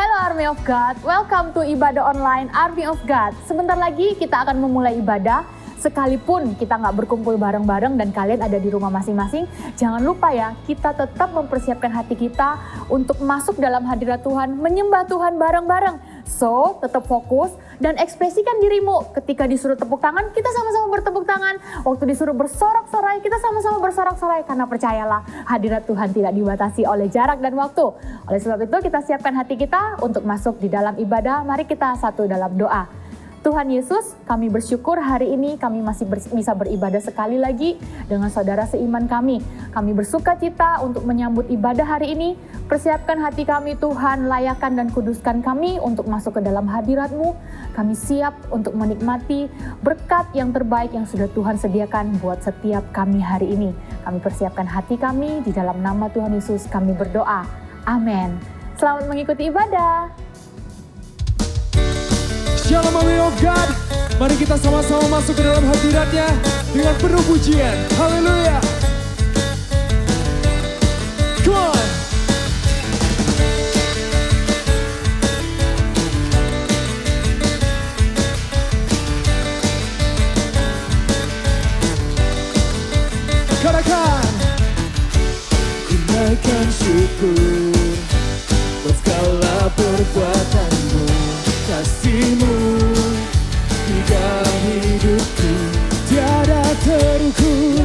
Hello Army of God, welcome to Ibadah Online Army of God. Sebentar lagi kita akan memulai ibadah. Sekalipun kita nggak berkumpul bareng-bareng dan kalian ada di rumah masing-masing, jangan lupa ya, kita tetap mempersiapkan hati kita untuk masuk dalam hadirat Tuhan, menyembah Tuhan bareng-bareng. So, tetap fokus dan ekspresikan dirimu. Ketika disuruh tepuk tangan, kita sama-sama bertepuk tangan. Waktu disuruh bersorak-sorai, kita sama-sama bersorak-sorai. Karena percayalah, hadirat Tuhan tidak dibatasi oleh jarak dan waktu. Oleh sebab itu, kita siapkan hati kita untuk masuk di dalam ibadah. Mari kita satu dalam doa. Tuhan Yesus, kami bersyukur hari ini kami masih bisa beribadah sekali lagi dengan saudara seiman kami. Kami bersuka cita untuk menyambut ibadah hari ini. Persiapkan hati kami Tuhan, layakan dan kuduskan kami untuk masuk ke dalam hadirat-Mu. Kami siap untuk menikmati berkat yang terbaik yang sudah Tuhan sediakan buat setiap kami hari ini. Kami persiapkan hati kami, di dalam nama Tuhan Yesus kami berdoa. Amin. Selamat mengikuti ibadah. Shalom Army of God, mari kita sama-sama masuk ke dalam hadirat-Nya dengan penuh pujian. Haleluya. Come on. Katakan, ku naikkan syukur buat segala perbuatan-Mu, kasih-Mu di dalam hidupku tiada terukur.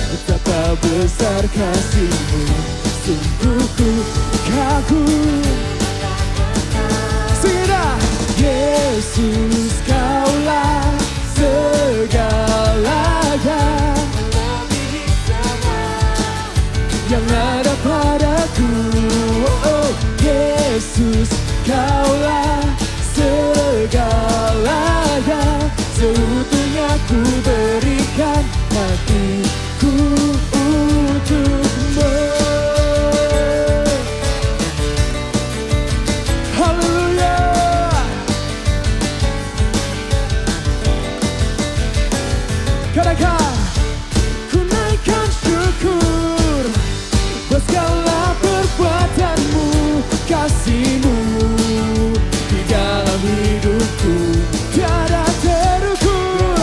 Betapa besar kasih-Mu, sungguh ku kagum. Singdah, Yesus Kaulah segalanya, yang ada padaku. Oh, Yesus, Kaulah segalanya, seutuhnya ku berikan hatiku untuk-Mu. Haleluya. Katakan, ku naikkan syukur buat segala perbuatan-Mu, kasih-Mu di dalam hidupku tiada terukur.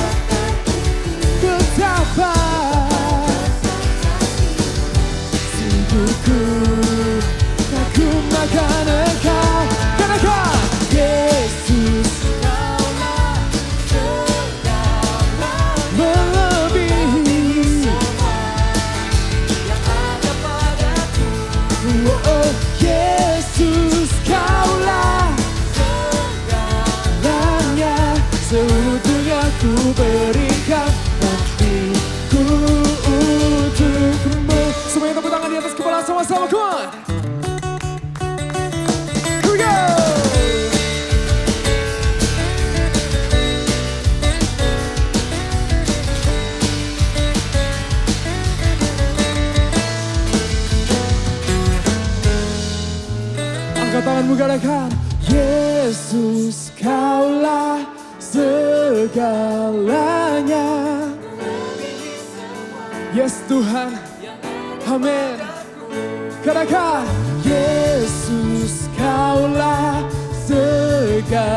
Betapa sungguh ku kagum akan Engkau. Katakan, Yesus Kaulah segalanya, melebihi yang ada padaku. Oh, Yesus Kaulah segalanya, seutuhnya ku berikan hatiku untuk-Mu. Semuanya tepuk tangan di atas kepala sama-sama, come on. Here we go. Angkat tanganmu, katakan, Yesus Kaulah segalanya. Yes Tuhan, amin. Katakan, Yesus Kaulah segalanya.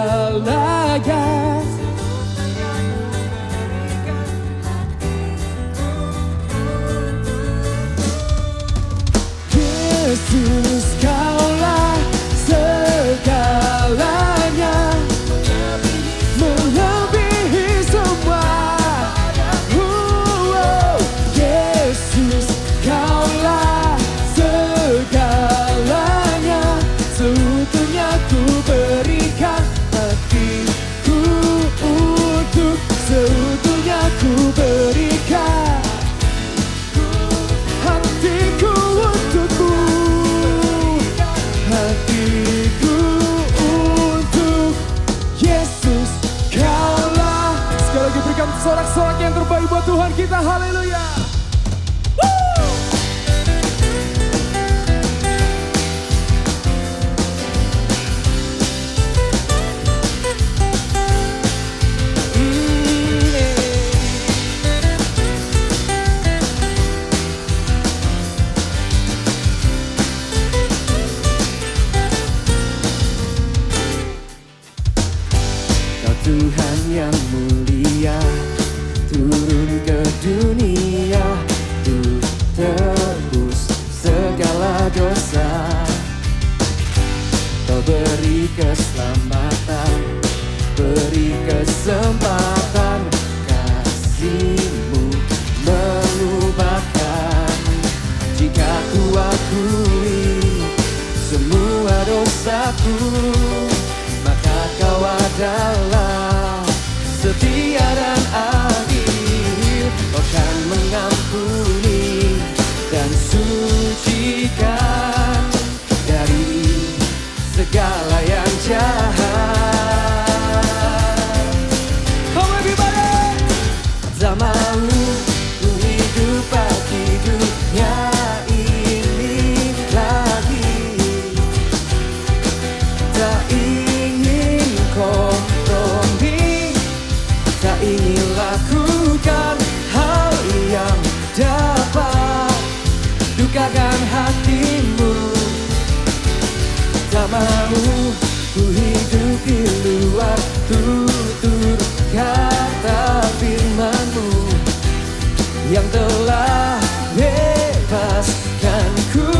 Yesus Kaulah segalanya, melebihi semua. Yesus Kaulah segalanya, seutuhnya ku berikan hatiku yang mulia turun ke dunia untuk tebus segala dosa. Kau beri keselamatan, beri kesempatan, kasih-Mu mengubahkan. Jika ku akui semua dosaku, maka Kau adalah setia dan adil. Kau kan mengampuni dan sucikan dari segala yang jahat. Come everybody! Tak mau ku hidup bagi dunia ini lagi. Tak ingin kompromi, tak ingin lakukan hal yang dapat dukakan hatimu. Tak mau ku hidup di luar tutur kata firman-Mu yang telah bebaskanku.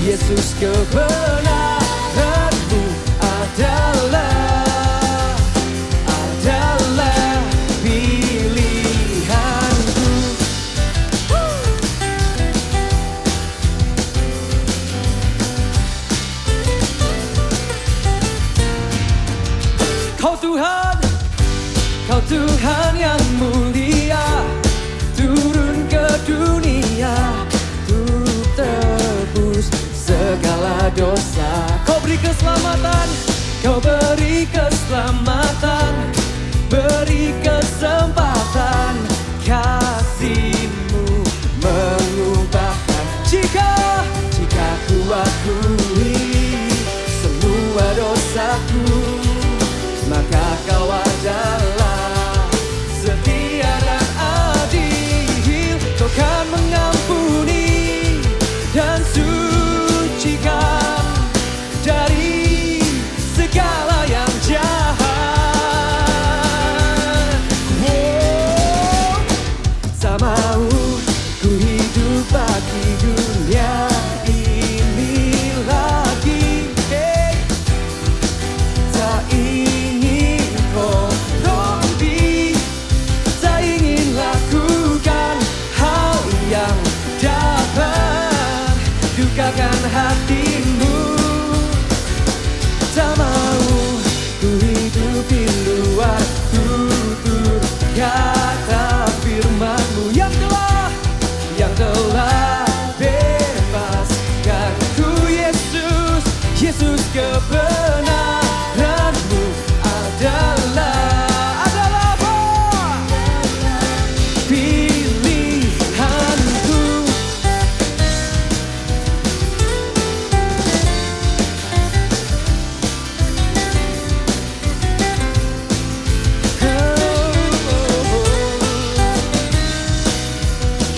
Yesus, kebenaran-Mu adalah pilihanku. Kau Tuhan, Kau Tuhan yang mulia, turun ke dunia untuk tebus segala dosa. Kau beri keselamatan, Kau beri keselamatan, beri kesempatan, kasih-Mu mengubahkan. Jika ku akui semua dosaku, maka Kau adalah setia dan adil. Kau kan mengampuni dan sucikan dari segala yang jahat. Tak mau ku hidup bagi dunia ini lagi. Tak ingin kompromi, tak ingin lakukan hal yang dapat dukakan hatimu. Tak mau ku hidup di luar tutur kata firman-Mu yang telah bebaskanku. Yesus, Yesus, kebenaran-Mu adalah apa? Pilihanku.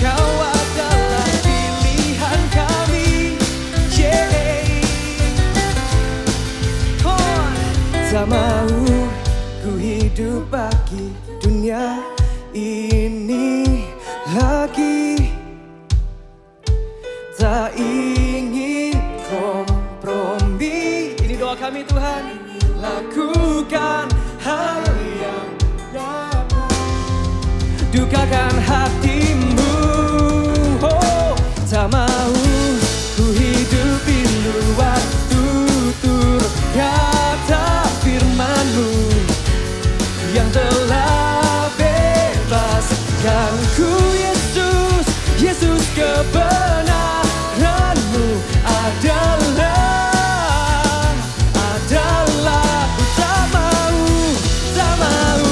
Kau adalah pilihan kami, tak mau ku hidup bagi dunia ini lagi. Tak ingin kompromi. Ini doa kami Tuhan. Lakukan hal yang dapat dukakan hatimu. Oh, tak mau ku hidup di luar tutur kata firman-Mu yang telah bebaskanku. Yesus, Yesus, kebenaran-Mu adalah tak mau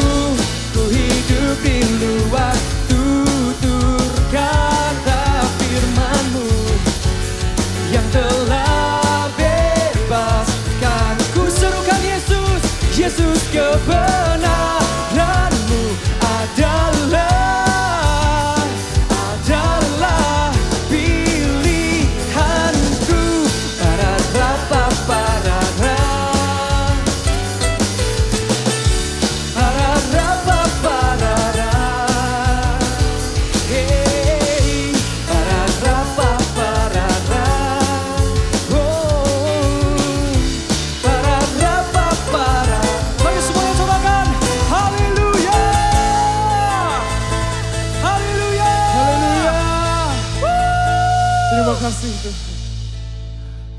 ku hidup di luar tutur kata firman-Mu yang telah bebaskanku. Serukan Yesus, Yesus, kebenaran-Mu adalah pilihanku. Para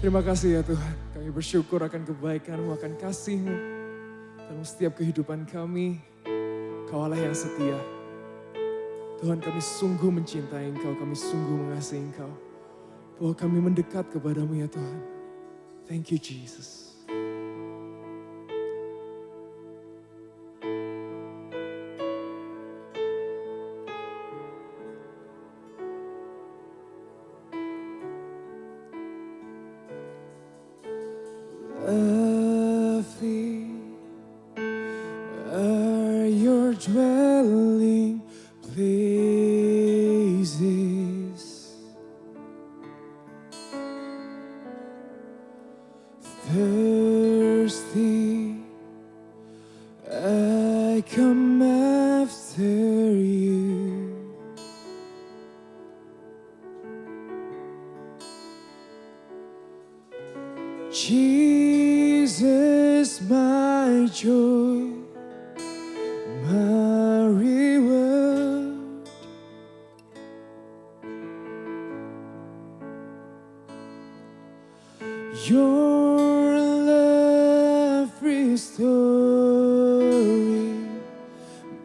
Terima kasih ya Tuhan. Kami bersyukur akan kebaikan-Mu, akan kasih-Mu. Dalam setiap kehidupan kami, Kau Allah yang setia. Tuhan, kami sungguh mencintai Engkau, kami sungguh mengasihi Engkau. Bahwa kami mendekat kepadamu ya Tuhan. Thank you Jesus. Lovely are your dwelling places. Thirsty, I come after you. Jesus, my joy, my reward. Your love restoring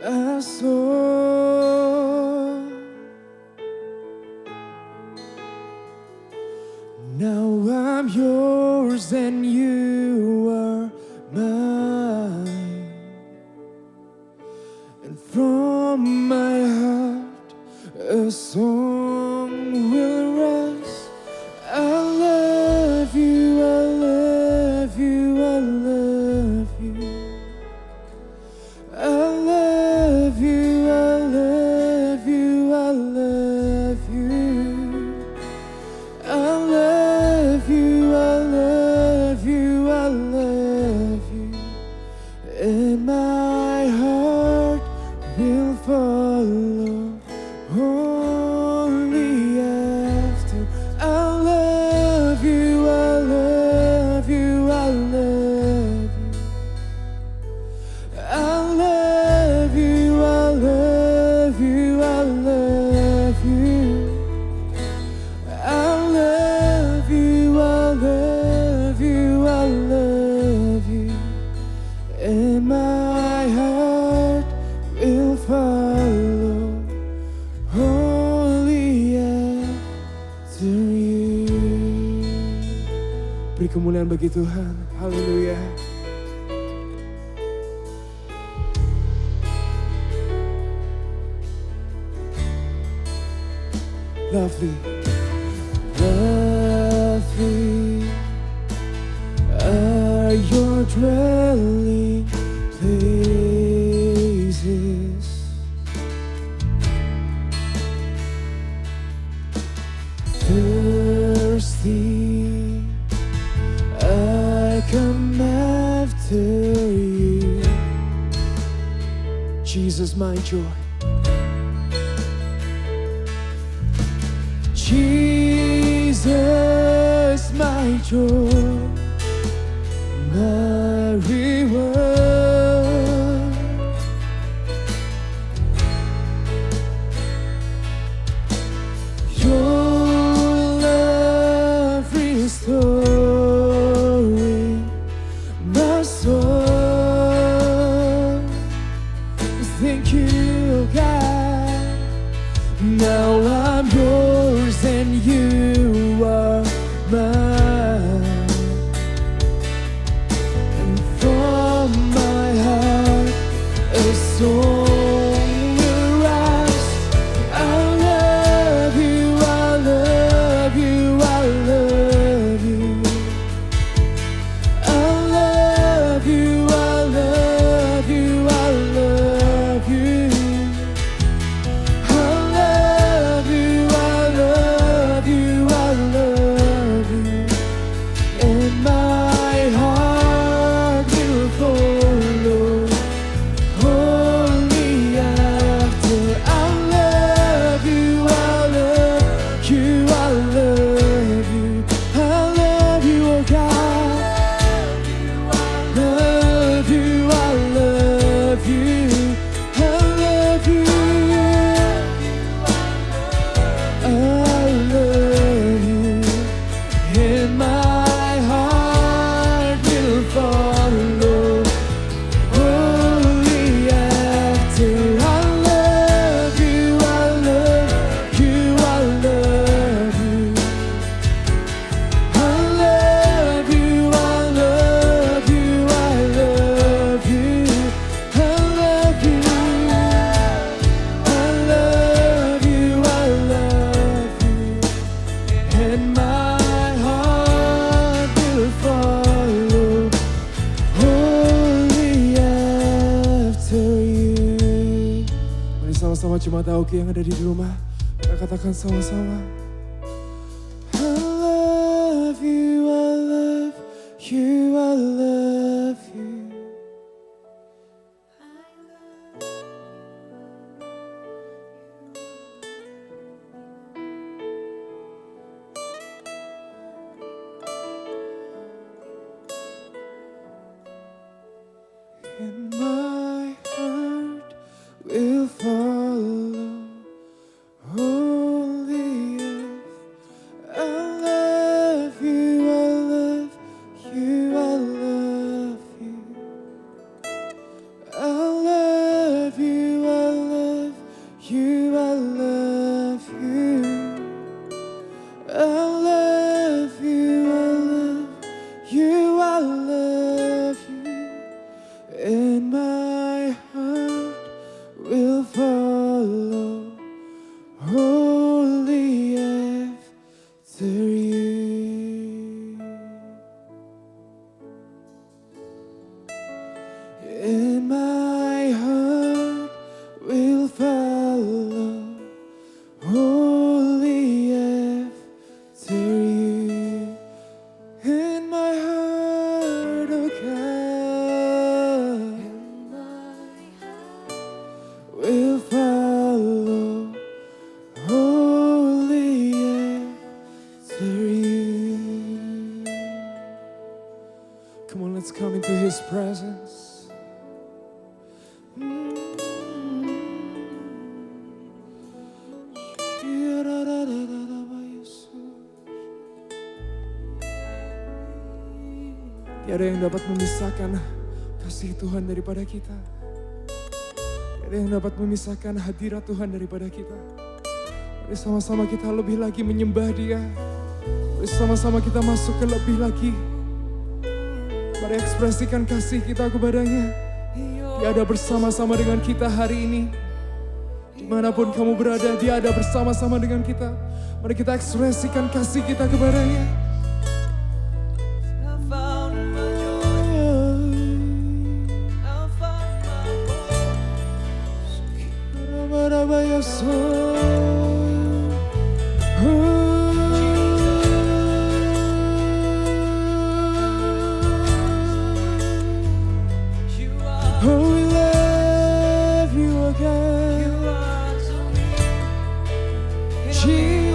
my soul. Now I'm yours and you are mine. And from my heart a song will rise. I love you, I love you, I love you. I love you, I love you, I love you. I love you, I love you, I love you. And my heart will follow only after. I love you, I love you, I love you. I love you, I love you, I love you. I love you, I love you, I love you. And my heart will follow only after you. Beri kemuliaan bagi Tuhan. Haleluya. Lovely. Lovely are your dwelling places. Thirsty, I come after you. Jesus, my joy. Jesus, my joy, my reward. Your love restoring my soul. Thank you, God. Now I'm yours and you are mine. And from my heart a song will rise. I love you, I love you, I love you. I love you, I love you, I love you. I love you, I love you, I love you. And my heart will follow only after. I love you, I love you, I love you. I love you, oh God. Love you, I love you. I love you. I love you. In my Jemaat Auki yang ada di rumah, kita katakan sama-sama. I love you, I love you, I love you. And my heart will follow only if I love you, I love you, I love you. I love you, I love you, I love you. I love you, I love you, I love you. And my heart will follow wholly after you. And my heart will follow wholly after you. And my heart, oh God, will follow wholly after you. Come on, let's come into His presence. Tiada yang dapat memisahkan kasih Tuhan daripada kita. Tiada yang dapat memisahkan hadirat Tuhan daripada kita. Mari sama-sama kita lebih lagi menyembah Dia. Mari sama-sama kita masuk ke lebih lagi. Mari ekspresikan kasih kita kepadanya. Dia ada bersama-sama dengan kita hari ini. Dimanapun kamu berada, Dia ada bersama-sama dengan kita. Mari kita ekspresikan kasih kita kepadanya. Oh, we love you, oh God. Jesus.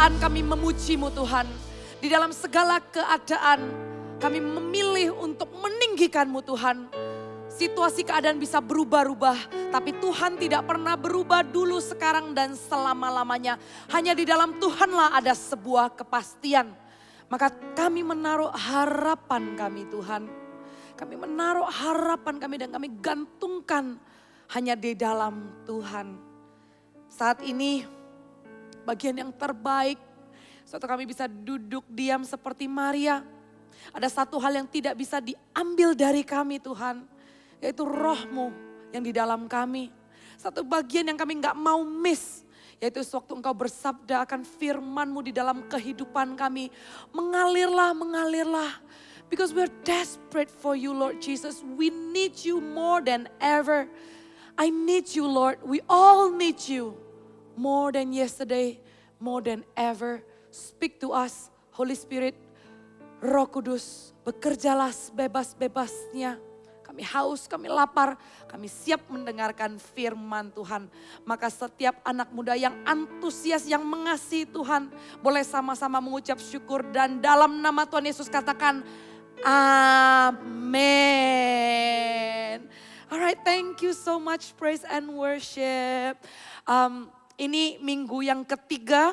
keadaan kami memuji-Mu Tuhan. Di dalam segala keadaan kami memilih untuk meninggikan-Mu Tuhan. Situasi keadaan bisa berubah-ubah, tapi Tuhan tidak pernah berubah dulu, sekarang, dan selama-lamanya. Hanya di dalam Tuhanlah ada sebuah kepastian. Maka kami menaruh harapan kami Tuhan. Kami menaruh harapan kami dan kami gantungkan hanya di dalam Tuhan. Saat ini bagian yang terbaik, suatu kami bisa duduk diam seperti Maria. Ada satu hal yang tidak bisa diambil dari kami Tuhan. Yaitu roh-Mu yang di dalam kami. Satu bagian yang kami gak mau miss. Yaitu sewaktu Engkau bersabda akan firman-Mu di dalam kehidupan kami. Mengalirlah, mengalirlah. Because we're desperate for you Lord Jesus. We need you more than ever. I need you Lord. We all need you. More than yesterday, more than ever. Speak to us Holy Spirit. Roh Kudus, bekerjalah sebebas-bebasnya. Kami haus, kami lapar, kami siap mendengarkan firman Tuhan. Maka setiap anak muda yang antusias, yang mengasihi Tuhan, boleh sama-sama mengucap syukur dan dalam nama Tuhan Yesus katakan, amin. Alright, thank you so much praise and worship. Ini minggu yang ketiga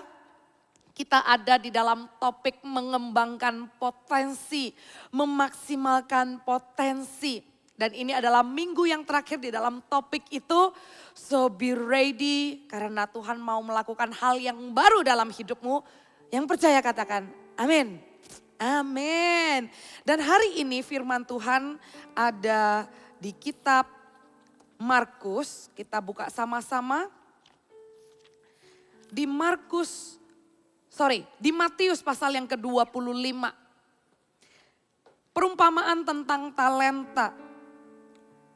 kita ada di dalam topik mengembangkan potensi, memaksimalkan potensi. Dan ini adalah minggu yang terakhir di dalam topik itu. So be ready karena Tuhan mau melakukan hal yang baru dalam hidupmu. Yang percaya katakan amin. Amin. Dan hari ini firman Tuhan ada di kitab Markus. Kita buka sama-sama. Di Matius pasal yang ke-25. Perumpamaan tentang talenta.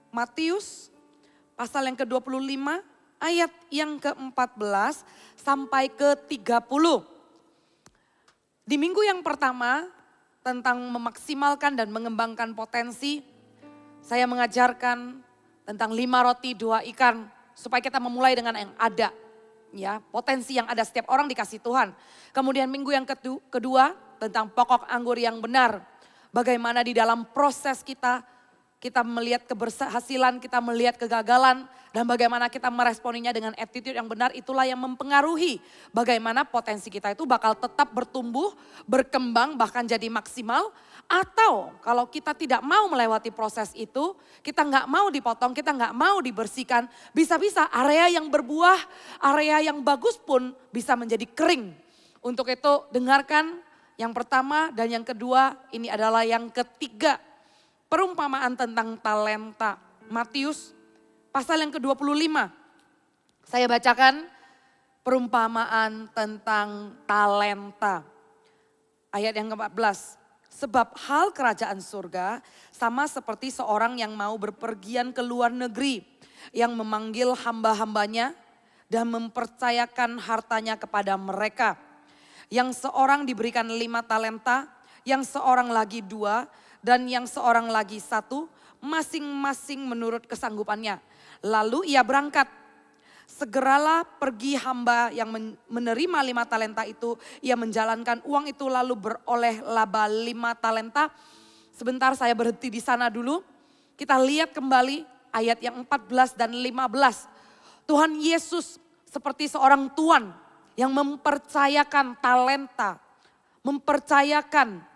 Matius pasal yang ke-25 ayat yang ke-14 sampai ke-30. Di minggu yang pertama tentang memaksimalkan dan mengembangkan potensi, saya mengajarkan tentang 5 roti 2 ikan supaya kita memulai dengan yang ada. Ya, potensi yang ada setiap orang dikasih Tuhan. Kemudian minggu yang kedua tentang pokok anggur yang benar. Bagaimana di dalam proses kita melihat keberhasilan, kita melihat kegagalan, dan bagaimana kita meresponinya dengan attitude yang benar, itulah yang mempengaruhi bagaimana potensi kita itu bakal tetap bertumbuh, berkembang, bahkan jadi maksimal. Atau kalau kita tidak mau melewati proses itu, kita nggak mau dipotong, kita nggak mau dibersihkan, bisa-bisa area yang berbuah, area yang bagus pun bisa menjadi kering. Untuk itu dengarkan yang pertama dan yang kedua, ini adalah yang ketiga. Perumpamaan tentang talenta. Matius pasal yang ke-25. Saya bacakan perumpamaan tentang talenta. Ayat yang ke-14. Sebab hal kerajaan surga sama seperti seorang yang mau berpergian ke luar negeri. Yang memanggil hamba-hambanya dan mempercayakan hartanya kepada mereka. Yang seorang diberikan 5 talenta, yang seorang lagi 2, dan yang seorang lagi 1, masing-masing menurut kesanggupannya. Lalu ia berangkat. Segeralah pergi hamba yang menerima 5 talenta itu. Ia menjalankan uang itu lalu beroleh laba 5 talenta. Sebentar saya berhenti di sana dulu. Kita lihat kembali ayat yang 14 dan 15. Tuhan Yesus seperti seorang tuan yang mempercayakan talenta. Mempercayakan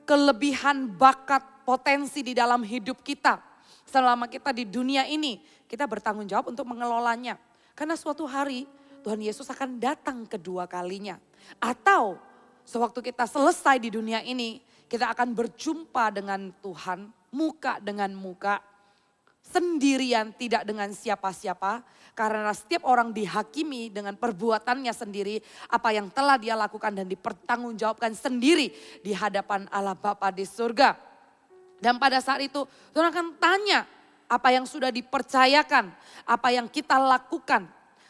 kelebihan, bakat, potensi di dalam hidup kita. Selama kita di dunia ini, kita bertanggung jawab untuk mengelolanya. Karena suatu hari Tuhan Yesus akan datang kedua kalinya. Atau sewaktu kita selesai di dunia ini, kita akan berjumpa dengan Tuhan muka dengan muka. Sendirian, tidak dengan siapa-siapa. Karena setiap orang dihakimi dengan perbuatannya sendiri. Apa yang telah dia lakukan dan dipertanggungjawabkan sendiri di hadapan Allah Bapa di surga. Dan pada saat itu Tuhan akan tanya apa yang sudah dipercayakan. Apa yang kita lakukan.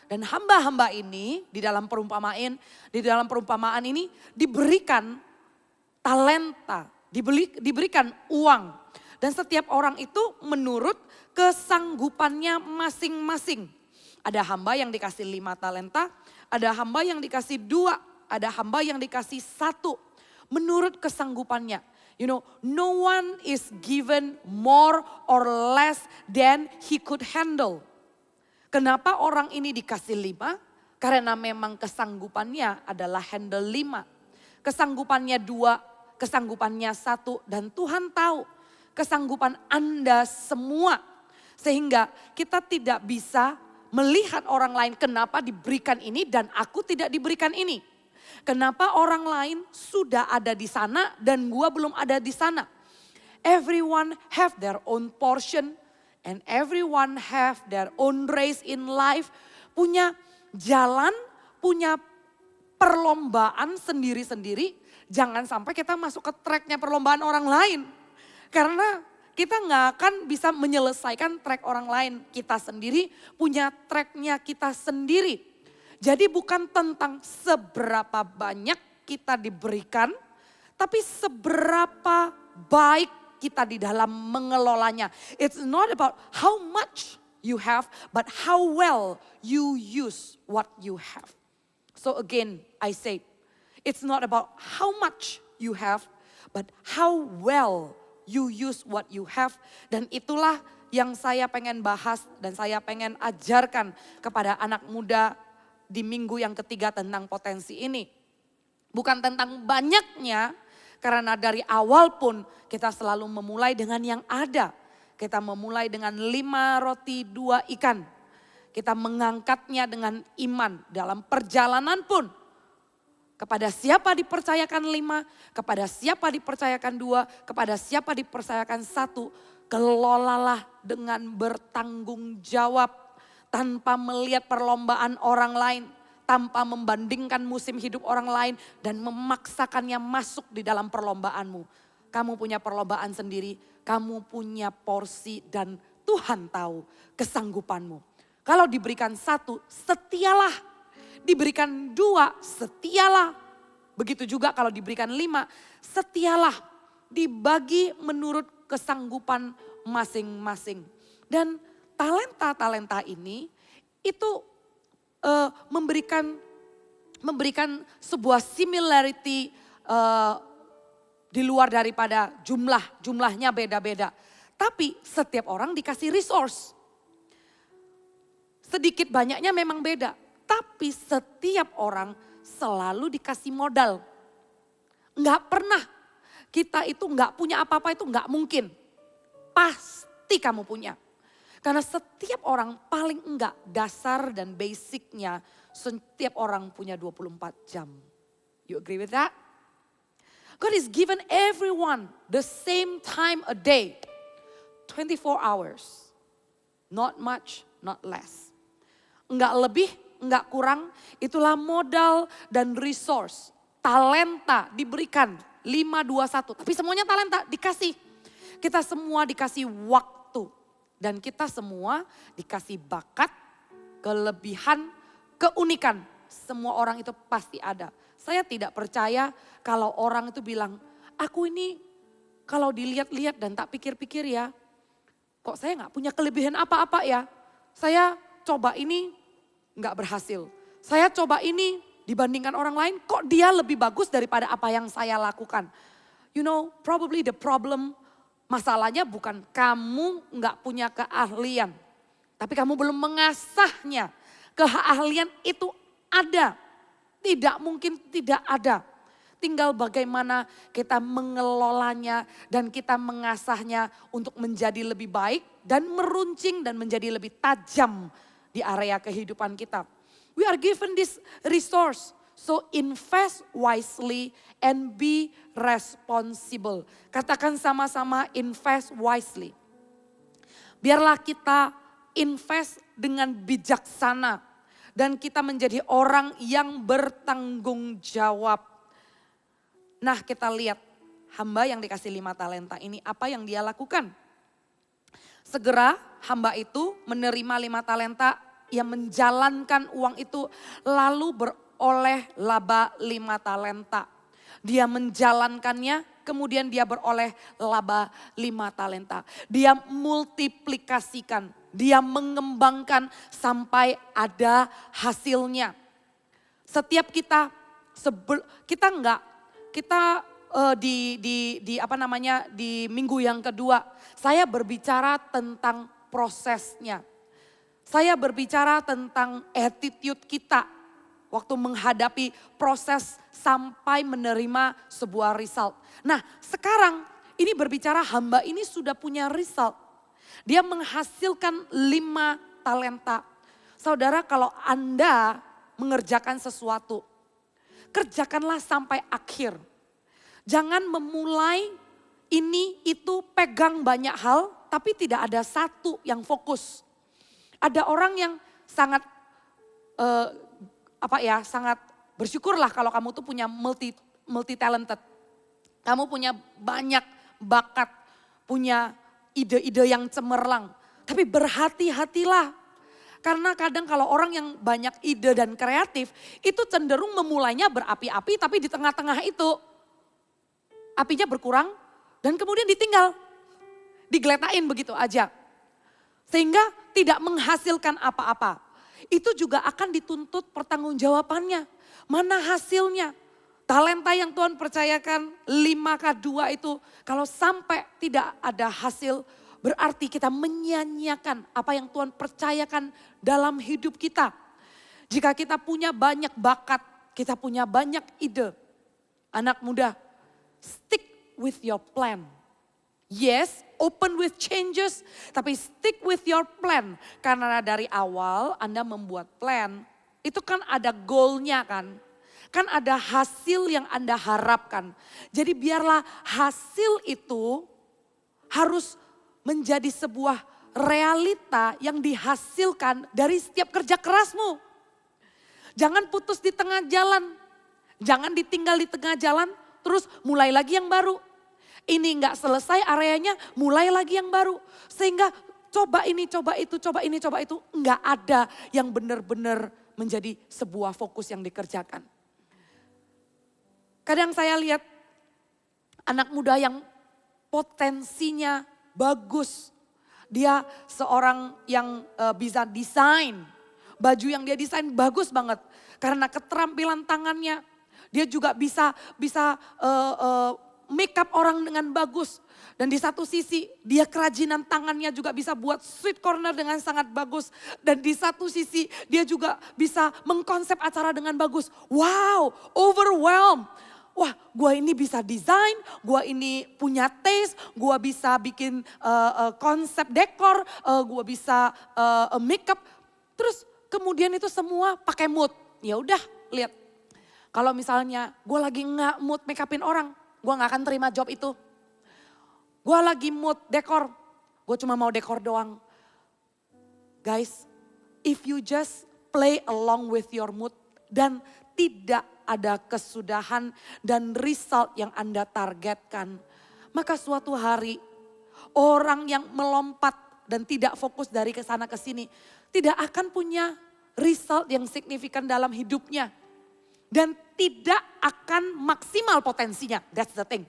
Dan hamba-hamba ini di dalam perumpamaan ini diberikan talenta. Diberikan uang. Dan setiap orang itu menurut kesanggupannya masing-masing. Ada hamba yang dikasih 5 talenta, ada hamba yang dikasih 2 ada hamba yang dikasih 1 menurut kesanggupannya. You know, no one is given more or less than he could handle. Kenapa orang ini dikasih 5? Karena memang kesanggupannya adalah handle 5. Kesanggupannya 2, kesanggupannya 1. Dan Tuhan tahu kesanggupan Anda semua. Sehingga kita tidak bisa melihat orang lain kenapa diberikan ini dan aku tidak diberikan ini. Kenapa orang lain sudah ada di sana dan gua belum ada di sana. Everyone have their own portion and everyone have their own race in life. Punya jalan, punya perlombaan sendiri-sendiri. Jangan sampai kita masuk ke tracknya perlombaan orang lain. Karena kita nggak akan bisa menyelesaikan track orang lain. Kita sendiri punya tracknya kita sendiri. Jadi bukan tentang seberapa banyak kita diberikan, tapi seberapa baik kita di dalam mengelolanya. It's not about how much you have, but how well you use what you have. So again, I say, it's not about how much you have, but how well you use what you have. Dan itulah yang saya pengen bahas dan saya pengen ajarkan kepada anak muda di minggu yang ketiga tentang potensi ini. Bukan tentang banyaknya, karena dari awal pun kita selalu memulai dengan yang ada. Kita memulai dengan 5 roti 2 ikan. Kita mengangkatnya dengan iman dalam perjalanan pun. Kepada siapa dipercayakan 5, kepada siapa dipercayakan 2, kepada siapa dipercayakan 1. Kelolalah dengan bertanggung jawab tanpa melihat perlombaan orang lain. Tanpa membandingkan musim hidup orang lain dan memaksakannya masuk di dalam perlombaanmu. Kamu punya perlombaan sendiri, kamu punya porsi dan Tuhan tahu kesanggupanmu. Kalau diberikan 1, setialah. Diberikan 2, setialah. Begitu juga kalau diberikan 5, setialah. Dibagi menurut kesanggupan masing-masing. Dan talenta-talenta ini itu memberikan sebuah similarity di luar daripada jumlahnya beda-beda. Tapi setiap orang dikasih resource. Sedikit banyaknya memang beda. Tapi setiap orang selalu dikasih modal. Enggak pernah kita itu enggak punya apa-apa, itu enggak mungkin. Pasti kamu punya. Karena setiap orang paling enggak dasar dan basicnya setiap orang punya 24 jam. You agree with that? God is given everyone the same time a day. 24 hours. Not much, not less. Enggak lebih, enggak kurang. Itulah modal dan resource. Talenta diberikan 5, 2, 1. Tapi semuanya talenta dikasih. Kita semua dikasih waktu. Dan kita semua dikasih bakat, kelebihan, keunikan. Semua orang itu pasti ada. Saya tidak percaya kalau orang itu bilang, aku ini kalau dilihat-lihat dan tak pikir-pikir ya, kok saya gak punya kelebihan apa-apa ya. Saya coba ini gak berhasil. Saya coba ini dibandingkan orang lain, kok dia lebih bagus daripada apa yang saya lakukan. You know, probably the problem, masalahnya bukan kamu gak punya keahlian. Tapi kamu belum mengasahnya. Keahlian itu ada. Tidak mungkin tidak ada. Tinggal bagaimana kita mengelolanya dan kita mengasahnya untuk menjadi lebih baik. Dan meruncing dan menjadi lebih tajam di area kehidupan kita. We are given this resource. So invest wisely and be responsible. Katakan sama-sama invest wisely. Biarlah kita invest dengan bijaksana. Dan kita menjadi orang yang bertanggung jawab. Nah kita lihat hamba yang dikasih 5 talenta ini apa yang dia lakukan. Segera hamba itu menerima 5 talenta yang menjalankan uang itu lalu beroleh laba 5 talenta. Dia menjalankannya kemudian dia beroleh laba 5 talenta. Dia multiplikasikan, dia mengembangkan sampai ada hasilnya. Setiap kita di minggu yang kedua, saya berbicara tentang prosesnya. Saya berbicara tentang attitude kita waktu menghadapi proses sampai menerima sebuah result. Nah, sekarang ini berbicara hamba ini sudah punya result. Dia menghasilkan 5 talenta. Saudara, kalau Anda mengerjakan sesuatu, kerjakanlah sampai akhir. Jangan memulai ini itu pegang banyak hal tapi tidak ada satu yang fokus. Ada orang yang sangat sangat bersyukurlah kalau kamu tuh punya multi talented. Kamu punya banyak bakat, punya ide-ide yang cemerlang. Tapi berhati-hatilah. Karena kadang kalau orang yang banyak ide dan kreatif, itu cenderung memulainya berapi-api tapi di tengah-tengah itu apinya berkurang dan kemudian ditinggal. Digeletain begitu aja. Sehingga tidak menghasilkan apa-apa. Itu juga akan dituntut pertanggungjawabannya. Mana hasilnya? Talenta yang Tuhan percayakan 5K2 itu kalau sampai tidak ada hasil berarti kita menyia-nyiakan apa yang Tuhan percayakan dalam hidup kita. Jika kita punya banyak bakat, kita punya banyak ide. Anak muda, stick with your plan. Yes, open with changes, tapi stick with your plan. Karena dari awal Anda membuat plan, itu kan ada goalnya kan. Kan ada hasil yang Anda harapkan. Jadi biarlah hasil itu harus menjadi sebuah realita yang dihasilkan dari setiap kerja kerasmu. Jangan putus di tengah jalan. Jangan ditinggal di tengah jalan, terus mulai lagi yang baru. Ini enggak selesai areanya, mulai lagi yang baru. Sehingga coba ini, coba itu, coba ini, coba itu. Enggak ada yang benar-benar menjadi sebuah fokus yang dikerjakan. Kadang saya lihat anak muda yang potensinya bagus. Dia seorang yang bisa desain. Baju yang dia desain bagus banget. Karena keterampilan tangannya. Dia juga bisa make up orang dengan bagus. Dan di satu sisi dia kerajinan tangannya juga bisa buat sweet corner dengan sangat bagus. Dan di satu sisi dia juga bisa mengkonsep acara dengan bagus. Wow, overwhelmed. Wah, gua ini bisa desain, gua ini punya taste, gua bisa bikin konsep dekor, gua bisa make up. Terus kemudian itu semua pakai mood. Ya udah, lihat. Kalau misalnya gue lagi nggak mood make upin orang, gue nggak akan terima job itu. Gue lagi mood dekor, gue cuma mau dekor doang. Guys, if you just play along with your mood dan tidak ada kesudahan dan result yang Anda targetkan, maka suatu hari orang yang melompat dan tidak fokus dari kesana ke sini tidak akan punya result yang signifikan dalam hidupnya. Dan tidak akan maksimal potensinya, that's the thing.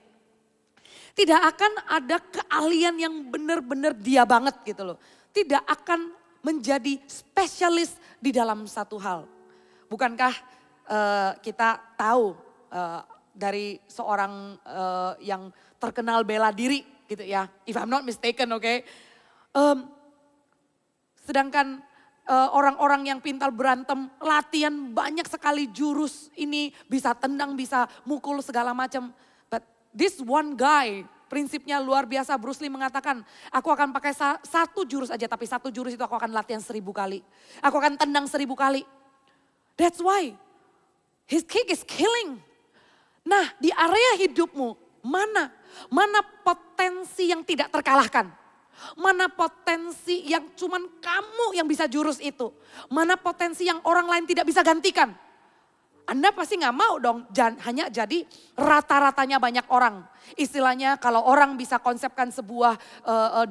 Tidak akan ada keahlian yang benar-benar dia banget gitu loh. Tidak akan menjadi spesialis di dalam satu hal. Bukankah kita tahu dari seorang yang terkenal bela diri gitu ya. If I'm not mistaken, okay. Sedangkan orang-orang yang pintar berantem, latihan banyak sekali jurus ini, bisa tendang, bisa mukul segala macam. But this one guy, prinsipnya luar biasa. Bruce Lee mengatakan, aku akan pakai satu jurus aja, tapi satu jurus itu aku akan latihan 1000 kali. Aku akan tendang 1000 kali. That's why his kick is killing. Nah, di area hidupmu, mana potensi yang tidak terkalahkan? Mana potensi yang cuman kamu yang bisa jurus itu? Mana potensi yang orang lain tidak bisa gantikan? Anda pasti gak mau dong hanya jadi rata-ratanya banyak orang. Istilahnya kalau orang bisa konsepkan sebuah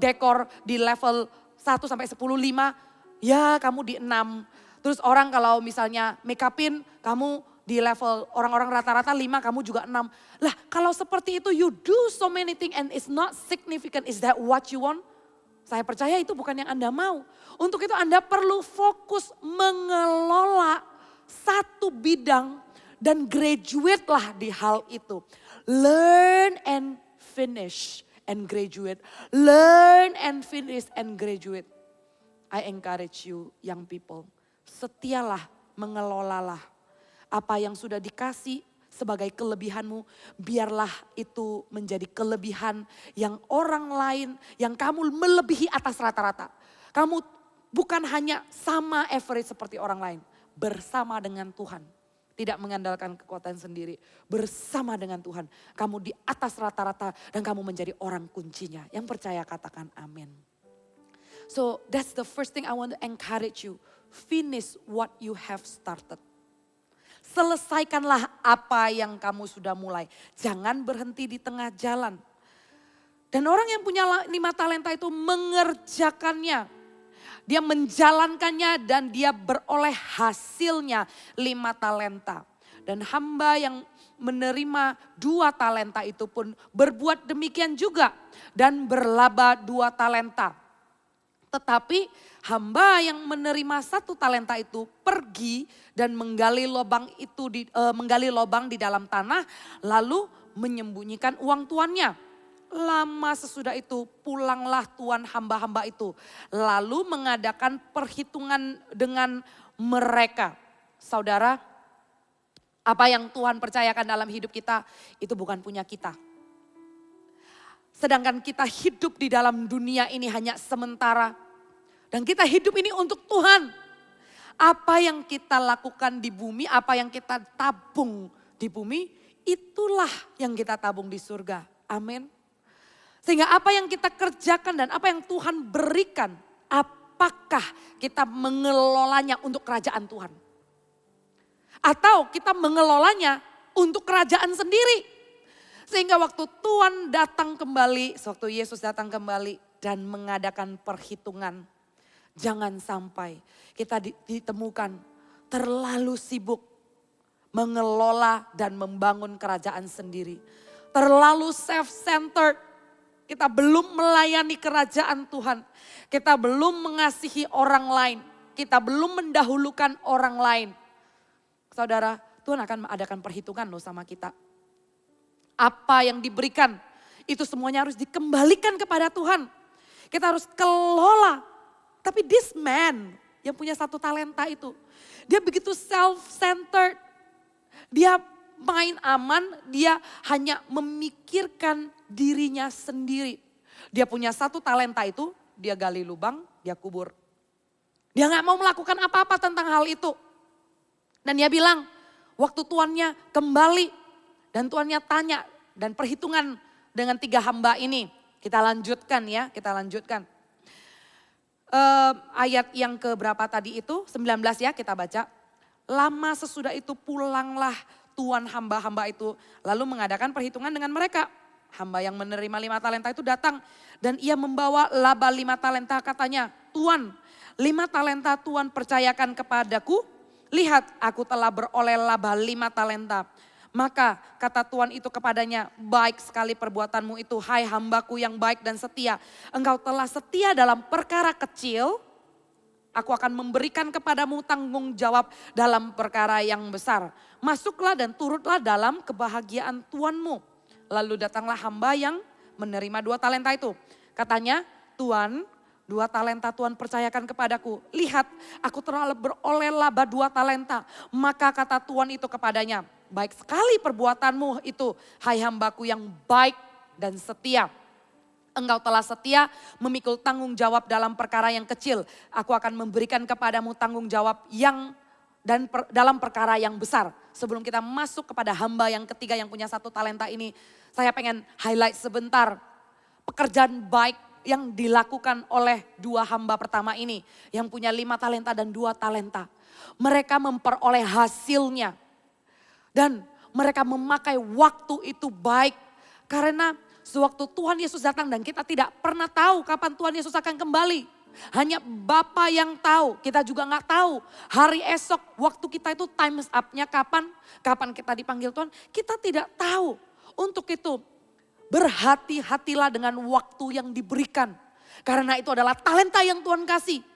dekor di level 1 sampai 10, 5, ya kamu di 6. Terus orang kalau misalnya make upin, kamu di level orang-orang rata-rata 5, kamu juga 6. Lah kalau seperti itu you do so many things and it's not significant, is that what you want? Saya percaya itu bukan yang Anda mau. Untuk itu Anda perlu fokus mengelola satu bidang dan graduate lah di hal itu. Learn and finish and graduate. Learn and finish and graduate. I encourage you young people, setialah, mengelolalah apa yang sudah dikasih sebagai kelebihanmu, biarlah itu menjadi kelebihan yang orang lain, yang kamu melebihi atas rata-rata. Kamu bukan hanya sama average seperti orang lain, bersama dengan Tuhan. Tidak mengandalkan kekuatan sendiri, bersama dengan Tuhan. Kamu di atas rata-rata dan kamu menjadi orang kuncinya. Yang percaya katakan amin. So that's the first thing I want to encourage you. Finish what you have started. Selesaikanlah apa yang kamu sudah mulai. Jangan berhenti di tengah jalan. Dan orang yang punya 5 talenta itu mengerjakannya. Dia menjalankannya dan dia beroleh hasilnya 5 talenta. Dan hamba yang menerima 2 talenta itu pun berbuat demikian juga. Dan berlaba 2 talenta. Tetapi hamba yang menerima 1 talenta itu pergi dan menggali lubang di dalam tanah, lalu menyembunyikan uang tuannya. Lama sesudah itu pulanglah tuan hamba-hamba itu, lalu mengadakan perhitungan dengan mereka. Saudara, apa yang Tuhan percayakan dalam hidup kita itu bukan punya kita. Sedangkan kita hidup di dalam dunia ini hanya sementara. Dan kita hidup ini untuk Tuhan. Apa yang kita lakukan di bumi, apa yang kita tabung di bumi, itulah yang kita tabung di surga. Amin. Sehingga apa yang kita kerjakan dan apa yang Tuhan berikan, apakah kita mengelolanya untuk kerajaan Tuhan? Atau kita mengelolanya untuk kerajaan sendiri? Sehingga waktu Tuhan datang kembali, waktu Yesus datang kembali dan mengadakan perhitungan. Jangan sampai kita ditemukan terlalu sibuk mengelola dan membangun kerajaan sendiri. Terlalu self-centered. Kita belum melayani kerajaan Tuhan. Kita belum mengasihi orang lain. Kita belum mendahulukan orang lain. Saudara, Tuhan akan mengadakan perhitungan loh sama kita. Apa yang diberikan, itu semuanya harus dikembalikan kepada Tuhan. Kita harus kelola. Tapi this man yang punya 1 talenta itu, dia begitu self-centered. Dia main aman, dia hanya memikirkan dirinya sendiri. Dia punya 1 talenta itu, dia gali lubang, dia kubur. Dia gak mau melakukan apa-apa tentang hal itu. Dan dia bilang, waktu tuannya kembali dan tuannya tanya dan perhitungan dengan 3 hamba ini. Kita lanjutkan ya, kita lanjutkan. Ayat yang keberapa tadi itu, 19 ya kita baca. Lama sesudah itu pulanglah tuan hamba-hamba itu lalu mengadakan perhitungan dengan mereka. Hamba yang menerima 5 talenta itu datang dan ia membawa laba 5 talenta, katanya, Tuan, 5 talenta Tuan percayakan kepadaku. Lihat, aku telah beroleh laba 5 talenta. Maka kata Tuhan itu kepadanya, baik sekali perbuatanmu itu, hai hambaku yang baik dan setia. Engkau telah setia dalam perkara kecil, aku akan memberikan kepadamu tanggung jawab dalam perkara yang besar. Masuklah dan turutlah dalam kebahagiaan Tuanmu. Lalu datanglah hamba yang menerima 2 talenta itu. Katanya, Tuan, 2 talenta Tuhan percayakan kepadaku. Lihat, aku telah beroleh laba 2 talenta. Maka kata Tuhan itu kepadanya, baik sekali perbuatanmu itu, hai hambaku yang baik dan setia. Engkau telah setia memikul tanggung jawab dalam perkara yang kecil. Aku akan memberikan kepadamu tanggung jawab dalam perkara yang besar. Sebelum kita masuk kepada hamba yang ketiga yang punya 1 talenta ini, saya pengen highlight sebentar pekerjaan baik yang dilakukan oleh 2 hamba pertama ini. Yang punya 5 talenta dan 2 talenta. Mereka memperoleh hasilnya. Dan mereka memakai waktu itu baik. Karena sewaktu Tuhan Yesus datang dan kita tidak pernah tahu kapan Tuhan Yesus akan kembali. Hanya Bapa yang tahu, kita juga gak tahu. Hari esok waktu kita itu times up-nya kapan kita dipanggil Tuhan. Kita tidak tahu. Untuk itu berhati-hatilah dengan waktu yang diberikan. Karena itu adalah talenta yang Tuhan kasih.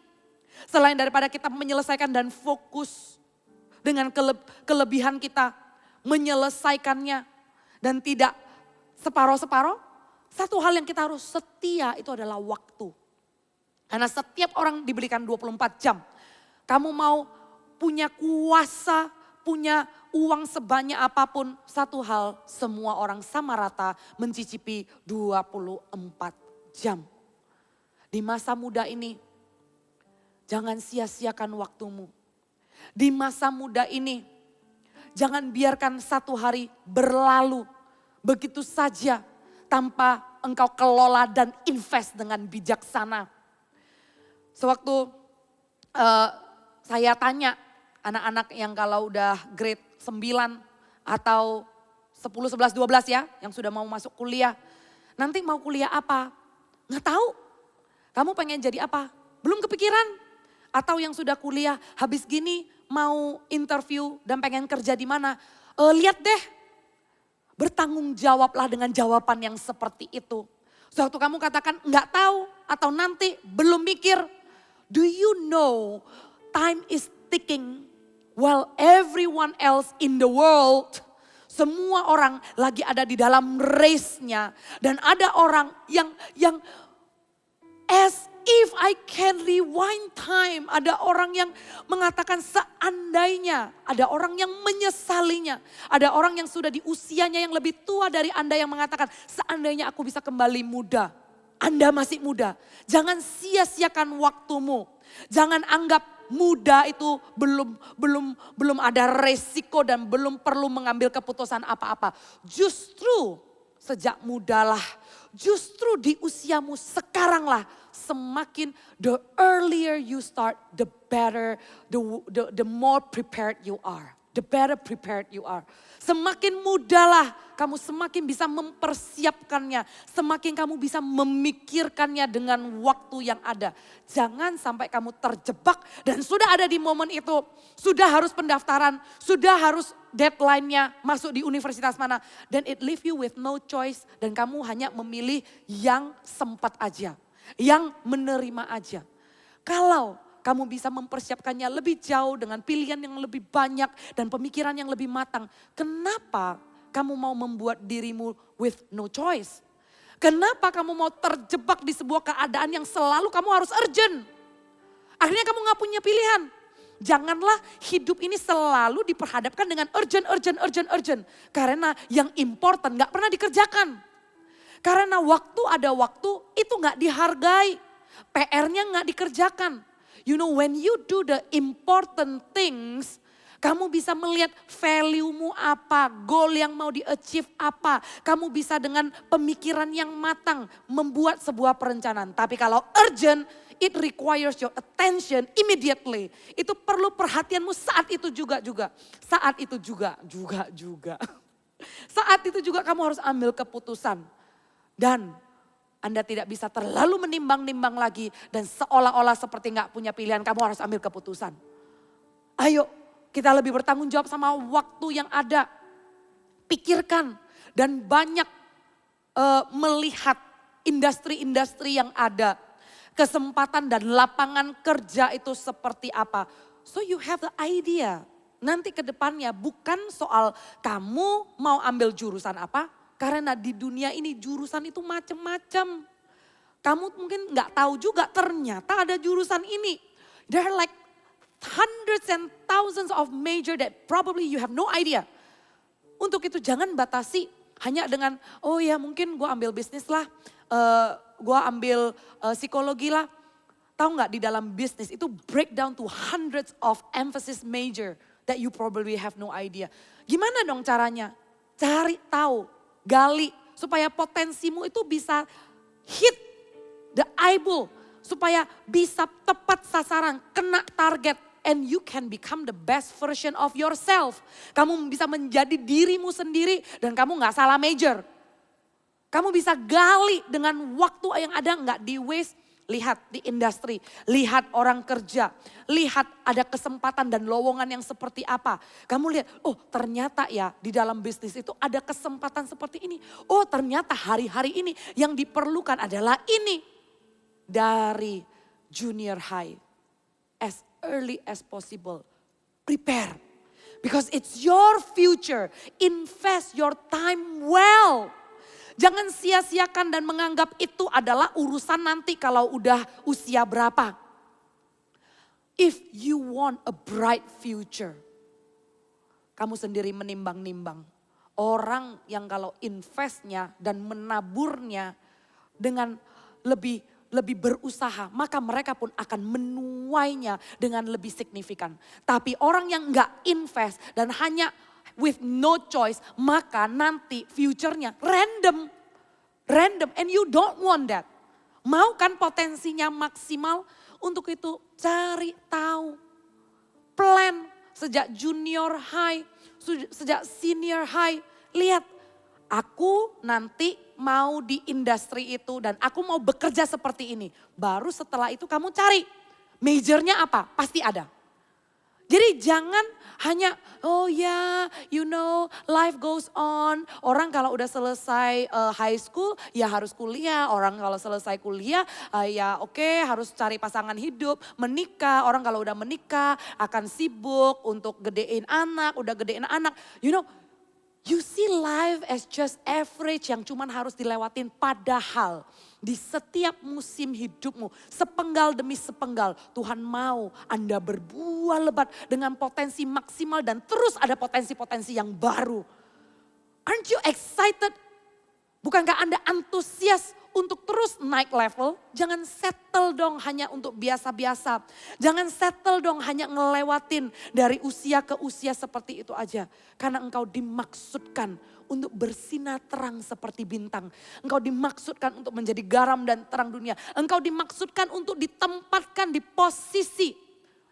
Selain daripada kita menyelesaikan dan fokus dengan kelebihan kita. menyelesaikannya, dan tidak separoh-separoh. Satu hal yang kita harus setia itu adalah waktu. Karena setiap orang diberikan 24 jam. Kamu mau punya kuasa, punya uang sebanyak apapun, satu hal, semua orang sama rata mencicipi 24 jam. Di masa muda ini, jangan sia-siakan waktumu. Di masa muda ini, jangan biarkan satu hari berlalu begitu saja tanpa engkau kelola dan invest dengan bijaksana. Sewaktu saya tanya anak-anak yang kalau udah grade 9 atau 10, 11, 12 ya, yang sudah mau masuk kuliah. Nanti mau kuliah apa? Nggak tahu. Kamu pengen jadi apa? Belum kepikiran. Atau yang sudah kuliah, habis gini mau interview dan pengen kerja di mana? Lihat deh, bertanggung jawablah dengan jawaban yang seperti itu. Sewaktu kamu katakan nggak tahu atau nanti belum mikir. Do you know time is ticking while everyone else in the world, semua orang lagi ada di dalam race-nya. Dan ada orang yang as if I can rewind time. Ada orang yang mengatakan seandainya. Ada orang yang menyesalinya. Ada orang yang sudah di usianya yang lebih tua dari Anda yang mengatakan seandainya aku bisa kembali muda. Anda masih muda. Jangan sia-siakan waktumu. Jangan anggap muda itu belum ada resiko dan belum perlu mengambil keputusan apa-apa. Justru sejak mudalah, justru di usiamu sekaranglah semakin the earlier you start, the better, the more prepared you are. The better prepared you are. Semakin mudalah kamu semakin bisa mempersiapkannya. Semakin kamu bisa memikirkannya dengan waktu yang ada. Jangan sampai kamu terjebak dan sudah ada di momen itu. Sudah harus pendaftaran, sudah harus deadline-nya masuk di universitas mana. Dan it leave you with no choice dan kamu hanya memilih yang sempat aja. Yang menerima aja. Kalau kamu bisa mempersiapkannya lebih jauh dengan pilihan yang lebih banyak dan pemikiran yang lebih matang. Kenapa kamu mau membuat dirimu with no choice? Kenapa kamu mau terjebak di sebuah keadaan yang selalu kamu harus urgent? Akhirnya kamu gak punya pilihan. Janganlah hidup ini selalu diperhadapkan dengan urgent. Karena yang important gak pernah dikerjakan. Karena waktu ada waktu itu gak dihargai. PR-nya gak dikerjakan. You know when you do the important things, kamu bisa melihat value-mu apa, goal yang mau di-achieve apa. Kamu bisa dengan pemikiran yang matang membuat sebuah perencanaan. Tapi kalau urgent, it requires your attention immediately. Itu perlu perhatianmu saat itu juga. Saat itu juga. Saat itu juga kamu harus ambil keputusan. Dan Anda tidak bisa terlalu menimbang-nimbang lagi dan seolah-olah seperti nggak punya pilihan, kamu harus ambil keputusan. Ayo kita lebih bertanggung jawab sama waktu yang ada. Pikirkan dan banyak melihat industri-industri yang ada. Kesempatan dan lapangan kerja itu seperti apa. So you have the idea. Nanti ke depannya bukan soal kamu mau ambil jurusan apa. Karena di dunia ini jurusan itu macam-macam. Kamu mungkin nggak tahu juga ternyata ada jurusan ini. There are like hundreds and thousands of major that probably you have no idea. Untuk itu jangan batasi hanya dengan oh ya mungkin gue ambil bisnis lah. Gue ambil psikologi lah. Tahu nggak di dalam bisnis itu breakdown to hundreds of emphasis major that you probably have no idea. Gimana dong caranya? Cari tahu. Gali supaya potensimu itu bisa hit the eyeball. Supaya bisa tepat sasaran, kena target. And you can become the best version of yourself. Kamu bisa menjadi dirimu sendiri dan kamu gak salah major. Kamu bisa gali dengan waktu yang ada gak di waste. Lihat di industri, lihat orang kerja, lihat ada kesempatan dan lowongan yang seperti apa. Kamu lihat, oh ternyata ya di dalam bisnis itu ada kesempatan seperti ini. Oh ternyata hari-hari ini yang diperlukan adalah ini. Dari junior high, as early as possible, prepare. Because it's your future. Invest your time well. Jangan sia-siakan dan menganggap itu adalah urusan nanti kalau udah usia berapa. If you want a bright future, kamu sendiri menimbang-nimbang. Orang yang kalau investnya dan menaburnya dengan lebih berusaha, maka mereka pun akan menuainya dengan lebih signifikan. Tapi orang yang enggak invest dan hanya with no choice, maka nanti future-nya random. And you don't want that. Mau kan potensinya maksimal? Untuk itu cari tahu. Plan sejak junior high, sejak senior high. Lihat, aku nanti mau di industri itu dan aku mau bekerja seperti ini. Baru setelah itu kamu cari majornya apa, pasti ada. Jadi jangan hanya, oh ya, you know, life goes on. Orang kalau udah selesai high school, ya harus kuliah. Orang kalau selesai kuliah, ya oke, harus cari pasangan hidup, menikah. Orang kalau udah menikah akan sibuk untuk gedein anak, udah gedein anak. You know, you see life as just average yang cuman harus dilewatin. Padahal di setiap musim hidupmu, sepenggal demi sepenggal, Tuhan mau Anda berbuah lebat dengan potensi maksimal dan terus ada potensi-potensi yang baru. Aren't you excited? Bukankah Anda antusias untuk terus naik level? Jangan settle dong hanya untuk biasa-biasa. Jangan settle dong hanya ngelewatin dari usia ke usia seperti itu aja. Karena engkau dimaksudkan untuk bersinar terang seperti bintang. Engkau dimaksudkan untuk menjadi garam dan terang dunia. Engkau dimaksudkan untuk ditempatkan di posisi.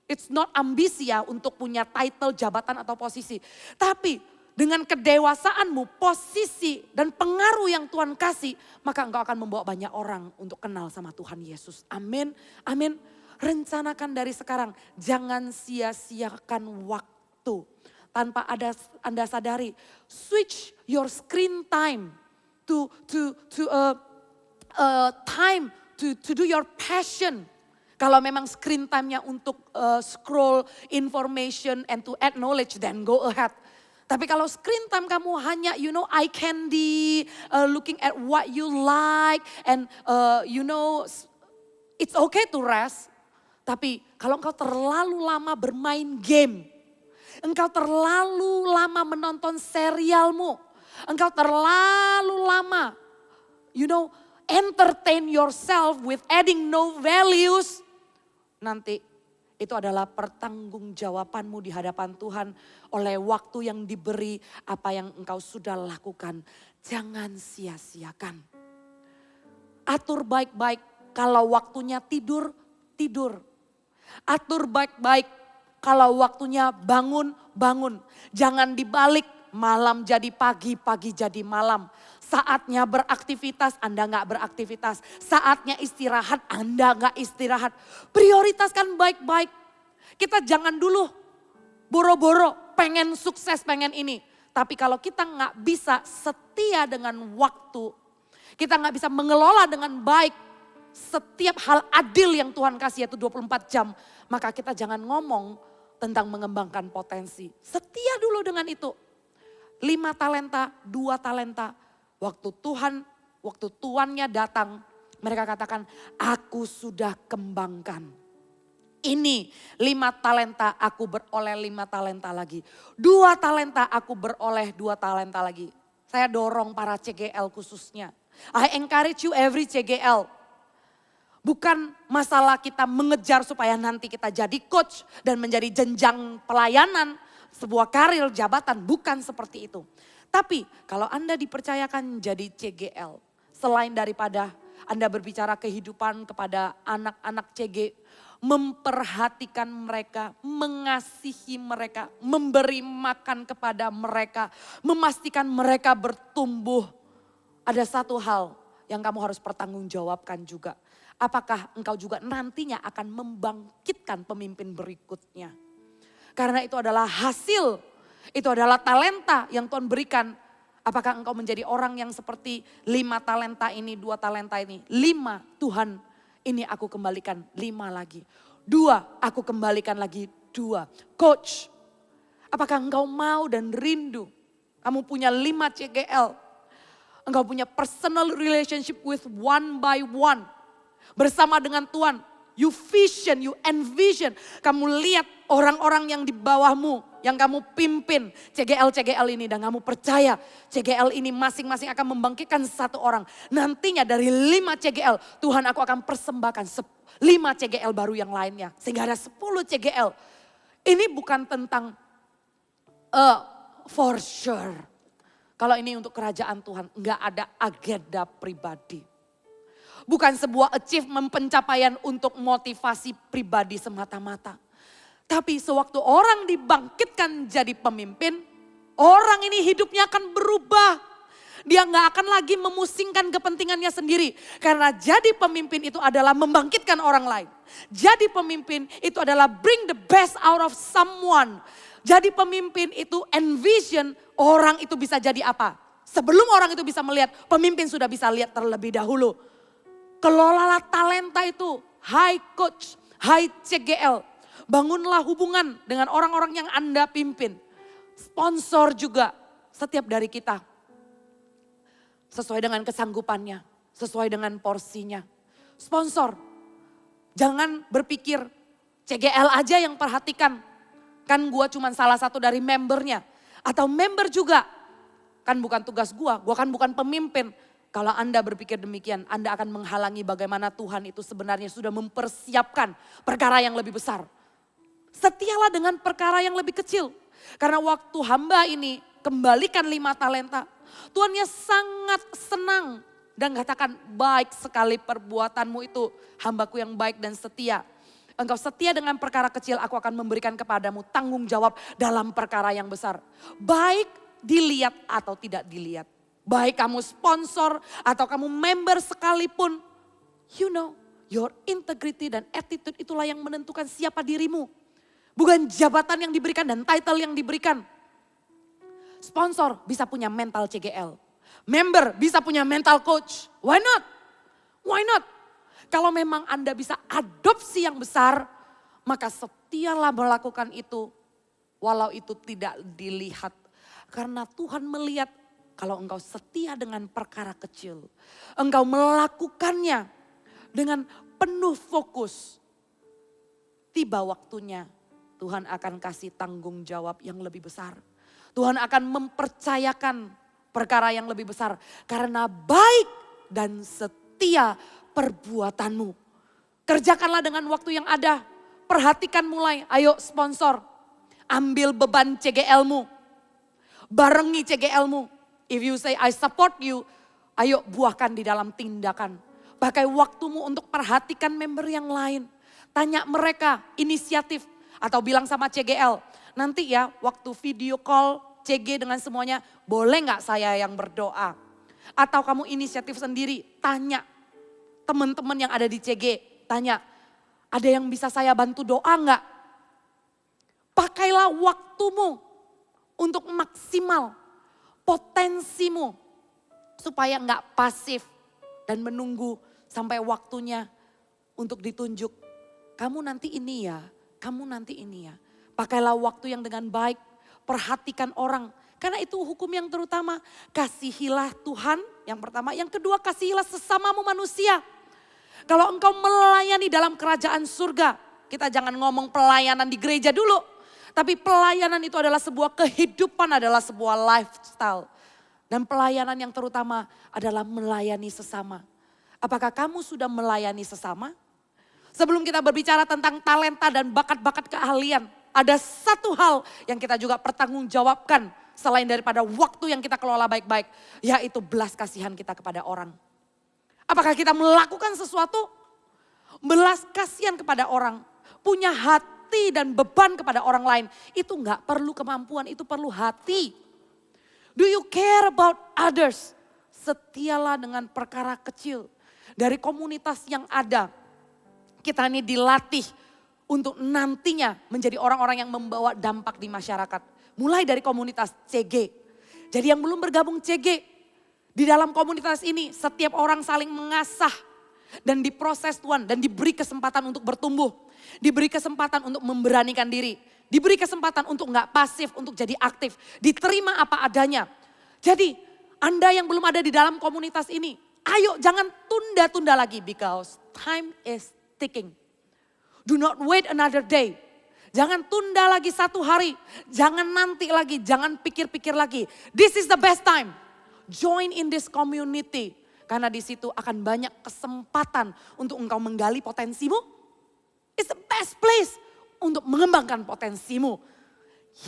It's not ambisi ya untuk punya title, jabatan atau posisi. Tapi dengan kedewasaanmu, posisi dan pengaruh yang Tuhan kasih, maka engkau akan membawa banyak orang untuk kenal sama Tuhan Yesus. Amin, amin. Rencanakan dari sekarang, jangan sia-siakan waktu. Tanpa Anda sadari, switch your screen time to time to do your passion. Kalau memang screen time-nya untuk scroll information and to add knowledge, then go ahead. Tapi kalau screen time kamu hanya eye candy, looking at what you like and it's okay to rest. Tapi kalau engkau terlalu lama bermain game, engkau terlalu lama menonton serialmu, engkau terlalu lama entertain yourself with adding no values, nanti itu adalah pertanggungjawabanmu di hadapan Tuhan oleh waktu yang diberi, apa yang engkau sudah lakukan. Jangan sia-siakan. Atur baik-baik, kalau waktunya tidur, tidur. Atur baik-baik, kalau waktunya bangun, bangun. Jangan dibalik, malam jadi pagi, pagi jadi malam. Saatnya beraktivitas, Anda gak beraktivitas. Saatnya istirahat, Anda gak istirahat. Prioritaskan baik-baik. Kita jangan dulu boro-boro pengen sukses, pengen ini. Tapi kalau kita gak bisa setia dengan waktu, kita gak bisa mengelola dengan baik setiap hal adil yang Tuhan kasih yaitu 24 jam. Maka kita jangan ngomong tentang mengembangkan potensi. Setia dulu dengan itu. 5 talenta, 2 talenta. Waktu tuannya datang, mereka katakan, aku sudah kembangkan. Ini 5 talenta, aku beroleh 5 talenta lagi. 2 talenta, aku beroleh 2 talenta lagi. Saya dorong para CGL khususnya. I encourage you every CGL. Bukan masalah kita mengejar supaya nanti kita jadi coach dan menjadi jenjang pelayanan, sebuah karir jabatan, bukan seperti itu. Tapi kalau Anda dipercayakan jadi CGL, selain daripada Anda berbicara kehidupan kepada anak-anak CG, memperhatikan mereka, mengasihi mereka, memberi makan kepada mereka, memastikan mereka bertumbuh. Ada satu hal yang kamu harus pertanggungjawabkan juga. Apakah engkau juga nantinya akan membangkitkan pemimpin berikutnya? Karena itu adalah hasil. Itu adalah talenta yang Tuhan berikan. Apakah engkau menjadi orang yang seperti 5 talenta ini, 2 talenta ini. 5 Tuhan ini aku kembalikan 5 lagi. 2 aku kembalikan lagi 2. Coach, Apakah engkau mau dan rindu? Kamu punya 5 CGL. Engkau punya personal relationship with one by one. Bersama dengan Tuhan. You vision, you envision. Kamu lihat orang-orang yang di bawahmu, yang kamu pimpin. CGL-CGL ini, dan kamu percaya CGL ini masing-masing akan membangkitkan satu orang. Nantinya dari 5 CGL, Tuhan aku akan persembahkan 5 CGL baru yang lainnya. Sehingga ada 10 CGL. Ini bukan tentang for sure. Kalau ini untuk kerajaan Tuhan, enggak ada agenda pribadi. Bukan sebuah achievement pencapaian untuk motivasi pribadi semata-mata. Tapi sewaktu orang dibangkitkan jadi pemimpin, orang ini hidupnya akan berubah. Dia nggak akan lagi memusingkan kepentingannya sendiri. Karena jadi pemimpin itu adalah membangkitkan orang lain. Jadi pemimpin itu adalah bring the best out of someone. Jadi pemimpin itu envision orang itu bisa jadi apa. Sebelum orang itu bisa melihat, pemimpin sudah bisa lihat terlebih dahulu. Kelolalah talenta itu, high coach, high CGL. Bangunlah hubungan dengan orang-orang yang Anda pimpin. Sponsor juga setiap dari kita. Sesuai dengan kesanggupannya, sesuai dengan porsinya. Sponsor, jangan berpikir CGL aja yang perhatikan. Kan gua cuma salah satu dari membernya. Atau member juga, kan bukan tugas gua kan bukan pemimpin. Kalau Anda berpikir demikian, Anda akan menghalangi bagaimana Tuhan itu sebenarnya sudah mempersiapkan perkara yang lebih besar. Setialah dengan perkara yang lebih kecil. Karena waktu hamba ini kembalikan 5 talenta, Tuhannya sangat senang dan katakan baik sekali perbuatanmu itu, hambaku yang baik dan setia. Engkau setia dengan perkara kecil, aku akan memberikan kepadamu tanggung jawab dalam perkara yang besar. Baik dilihat atau tidak dilihat. Baik kamu sponsor atau kamu member sekalipun. You know, your integrity dan attitude itulah yang menentukan siapa dirimu. Bukan jabatan yang diberikan dan title yang diberikan. Sponsor bisa punya mental CGL. Member bisa punya mental coach. Why not? Why not? Kalau memang Anda bisa adopsi yang besar, maka setialah melakukan itu. Walau itu tidak dilihat. Karena Tuhan melihat kalau engkau setia dengan perkara kecil. Engkau melakukannya dengan penuh fokus. Tiba waktunya Tuhan akan kasih tanggung jawab yang lebih besar. Tuhan akan mempercayakan perkara yang lebih besar. Karena baik dan setia perbuatanmu. Kerjakanlah dengan waktu yang ada. Perhatikan mulai, ayo sponsor. Ambil beban CGL-mu. Barengi CGL-mu. If you say I support you, ayo buahkan di dalam tindakan. Pakai waktumu untuk perhatikan member yang lain. Tanya mereka inisiatif atau bilang sama CGL. Nanti ya waktu video call CG dengan semuanya, boleh gak saya yang berdoa? Atau kamu inisiatif sendiri, tanya teman-teman yang ada di CG. Tanya, ada yang bisa saya bantu doa gak? Pakailah waktumu untuk maksimal potensimu. Supaya gak pasif dan menunggu sampai waktunya untuk ditunjuk. Kamu nanti ini ya, kamu nanti ini ya. Pakailah waktu yang dengan baik, perhatikan orang. Karena itu hukum yang terutama, kasihilah Tuhan yang pertama. Yang kedua, kasihilah sesamamu manusia. Kalau engkau melayani dalam kerajaan surga, kita jangan ngomong pelayanan di gereja dulu. Tapi pelayanan itu adalah sebuah kehidupan, adalah sebuah lifestyle. Dan pelayanan yang terutama adalah melayani sesama. Apakah kamu sudah melayani sesama? Sebelum kita berbicara tentang talenta dan bakat-bakat keahlian, ada satu hal yang kita juga pertanggungjawabkan selain daripada waktu yang kita kelola baik-baik, yaitu belas kasihan kita kepada orang. Apakah kita melakukan sesuatu? Belas kasihan kepada orang, punya hati dan beban kepada orang lain, itu enggak perlu kemampuan, itu perlu hati. Do you care about others? Setialah dengan perkara kecil. Dari komunitas yang ada, kita ini dilatih untuk nantinya menjadi orang-orang yang membawa dampak di masyarakat. Mulai dari komunitas CG. Jadi yang belum bergabung CG, di dalam komunitas ini setiap orang saling mengasah dan diproses Tuhan dan diberi kesempatan untuk bertumbuh. Diberi kesempatan untuk memberanikan diri. Diberi kesempatan untuk nggak pasif, untuk jadi aktif. Diterima apa adanya. Jadi Anda yang belum ada di dalam komunitas ini, ayo jangan tunda-tunda lagi because time is ticking. Do not wait another day. Jangan tunda lagi 1 hari. Jangan nanti lagi, jangan pikir-pikir lagi. This is the best time. Join in this community. Karena di situ akan banyak kesempatan untuk engkau menggali potensimu. It's the best place untuk mengembangkan potensimu.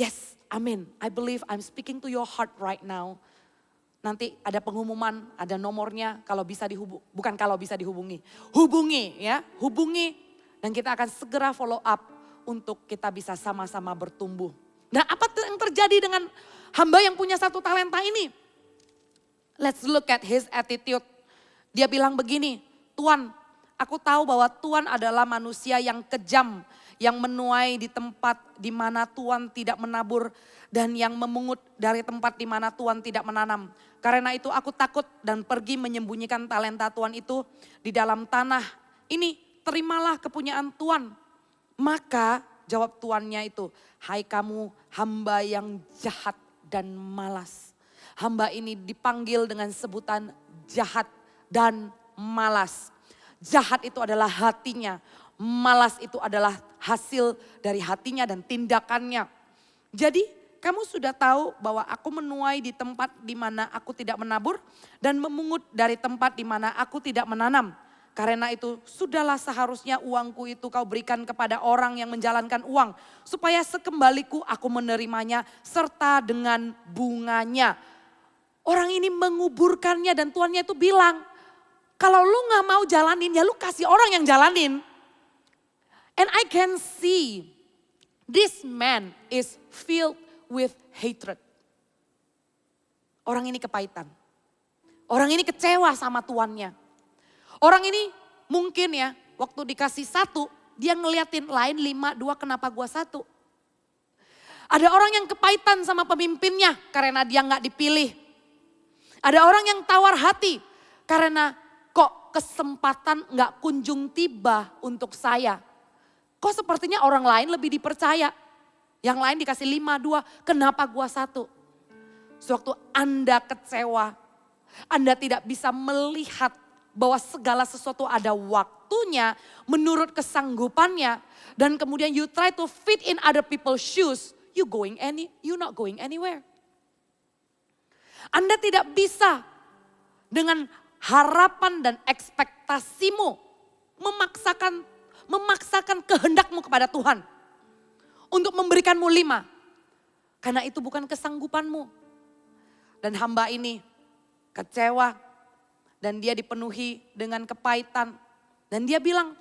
Yes, amin. I believe I'm speaking to your heart right now. Nanti ada pengumuman, ada nomornya kalau bisa bukan kalau bisa dihubungi. Hubungi ya, hubungi dan kita akan segera follow up untuk kita bisa sama-sama bertumbuh. Nah, apa yang terjadi dengan hamba yang punya 1 talenta ini? Let's look at his attitude. Dia bilang begini, Tuan, aku tahu bahwa Tuan adalah manusia yang kejam, yang menuai di tempat di mana Tuan tidak menabur dan yang memungut dari tempat di mana Tuan tidak menanam. Karena itu aku takut dan pergi menyembunyikan talenta Tuan itu di dalam tanah. Ini terimalah kepunyaan Tuan. Maka jawab tuannya itu, hai kamu hamba yang jahat dan malas. Hamba ini dipanggil dengan sebutan jahat dan malas. Jahat itu adalah hatinya, malas itu adalah hasil dari hatinya dan tindakannya. Jadi kamu sudah tahu bahwa aku menuai di tempat di mana aku tidak menabur dan memungut dari tempat di mana aku tidak menanam. Karena itu sudahlah seharusnya uangku itu kau berikan kepada orang yang menjalankan uang. Supaya sekembaliku aku menerimanya serta dengan bunganya. Orang ini menguburkannya dan tuannya itu bilang, kalau lu gak mau jalanin ya lu kasih orang yang jalanin. And I can see this man is filled with hatred. Orang ini kepahitan. Orang ini kecewa sama tuannya. Orang ini mungkin ya waktu dikasih 1 dia ngeliatin lain 5, 2 kenapa gua 1. Ada orang yang kepahitan sama pemimpinnya karena dia gak dipilih. Ada orang yang tawar hati karena kok kesempatan gak kunjung tiba untuk saya. Kok sepertinya orang lain lebih dipercaya. Yang lain dikasih 5, 2, kenapa gua 1. Sewaktu Anda kecewa, Anda tidak bisa melihat bahwa segala sesuatu ada waktunya menurut kesanggupannya. Dan kemudian you try to fit in other people's shoes, you not going anywhere. Anda tidak bisa dengan harapan dan ekspektasimu memaksakan kehendakmu kepada Tuhan untuk memberikanmu 5. Karena itu bukan kesanggupanmu. Dan hamba ini kecewa dan dia dipenuhi dengan kepahitan. Dan dia bilang,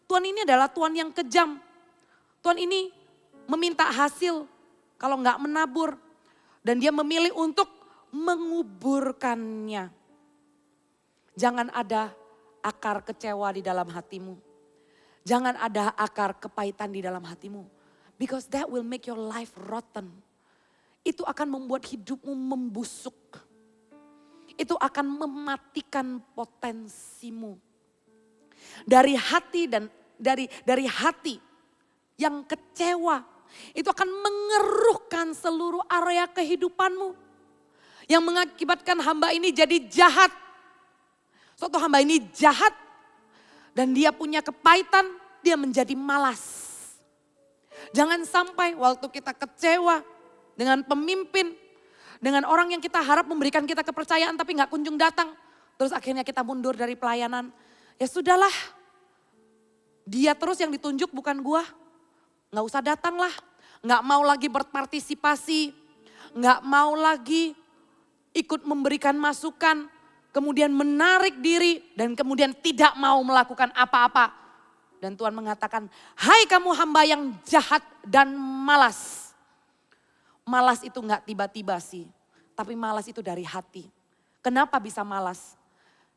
Tuhan ini adalah Tuhan yang kejam. Tuhan ini meminta hasil kalau enggak menabur. Dan dia memilih untuk menguburkannya. Jangan ada akar kecewa di dalam hatimu. Jangan ada akar kepahitan di dalam hatimu. Because that will make your life rotten. Itu akan membuat hidupmu membusuk. Itu akan mematikan potensimu. Dari hati dan dari hati yang kecewa, itu akan mengeruhkan seluruh area kehidupanmu. Yang mengakibatkan hamba ini jadi jahat. Suatu hamba ini jahat dan dia punya kepahitan, dia menjadi malas. Jangan sampai waktu kita kecewa dengan pemimpin, dengan orang yang kita harap memberikan kita kepercayaan tapi gak kunjung datang. Terus akhirnya kita mundur dari pelayanan. Ya sudahlah, dia terus yang ditunjuk bukan gua. Gak usah datang lah, gak mau lagi berpartisipasi, gak mau lagi ikut memberikan masukan, kemudian menarik diri dan kemudian tidak mau melakukan apa-apa. Dan Tuhan mengatakan, hai kamu hamba yang jahat dan malas. Malas itu gak tiba-tiba sih, tapi malas itu dari hati. Kenapa bisa malas?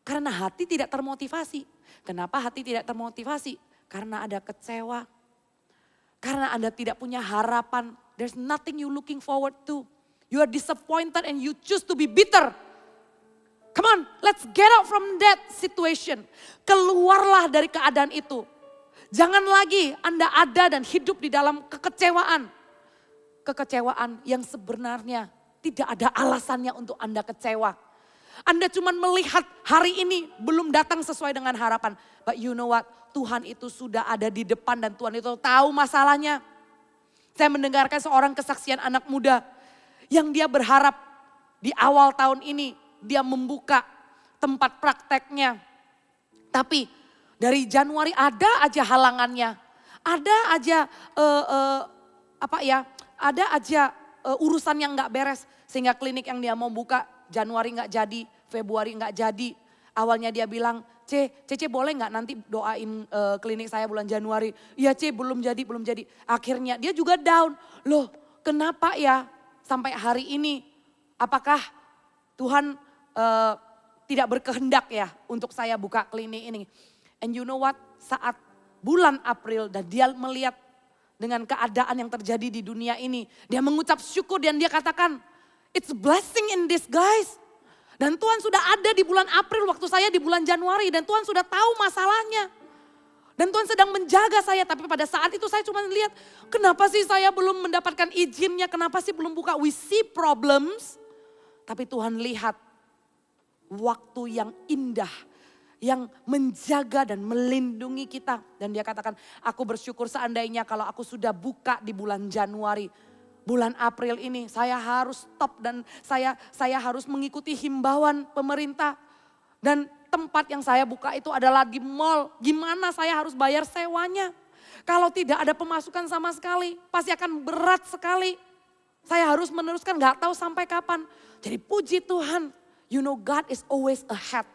Karena hati tidak termotivasi. Kenapa hati tidak termotivasi? Karena ada kecewa. Karena Anda tidak punya harapan. There's nothing you looking forward to. You are disappointed and you choose to be bitter. Come on, let's get out from that situation. Keluarlah dari keadaan itu. Jangan lagi Anda ada dan hidup di dalam kekecewaan. kekecewaan yang sebenarnya tidak ada alasannya untuk Anda kecewa. Anda cuma melihat hari ini belum datang sesuai dengan harapan. But you know what? Tuhan itu sudah ada di depan dan Tuhan itu tahu masalahnya. Saya mendengarkan seorang kesaksian anak muda yang dia berharap di awal tahun ini dia membuka tempat prakteknya. Tapi dari Januari ada aja halangannya. Ada aja ada aja urusan yang gak beres. Sehingga klinik yang dia mau buka Januari gak jadi, Februari gak jadi. Awalnya dia bilang, Cece boleh gak nanti doain klinik saya bulan Januari. Iya belum jadi. Akhirnya dia juga down. Loh kenapa ya sampai hari ini? Apakah Tuhan tidak berkehendak ya untuk saya buka klinik ini? And you know what? Saat bulan April dan dia melihat dengan keadaan yang terjadi di dunia ini. Dia mengucap syukur dan dia katakan, it's a blessing in disguise. Dan Tuhan sudah ada di bulan April waktu saya di bulan Januari. Dan Tuhan sudah tahu masalahnya. Dan Tuhan sedang menjaga saya. Tapi pada saat itu saya cuma lihat, kenapa sih saya belum mendapatkan izinnya. Kenapa sih belum buka? We see problems. Tapi Tuhan lihat waktu yang indah. Yang menjaga dan melindungi kita. Dan dia katakan, aku bersyukur seandainya kalau aku sudah buka di bulan Januari. Bulan April ini saya harus stop dan saya harus mengikuti himbauan pemerintah. Dan tempat yang saya buka itu adalah di mall. Gimana saya harus bayar sewanya? Kalau tidak ada pemasukan sama sekali, pasti akan berat sekali. Saya harus meneruskan, gak tahu sampai kapan. Jadi puji Tuhan, you know God is always ahead.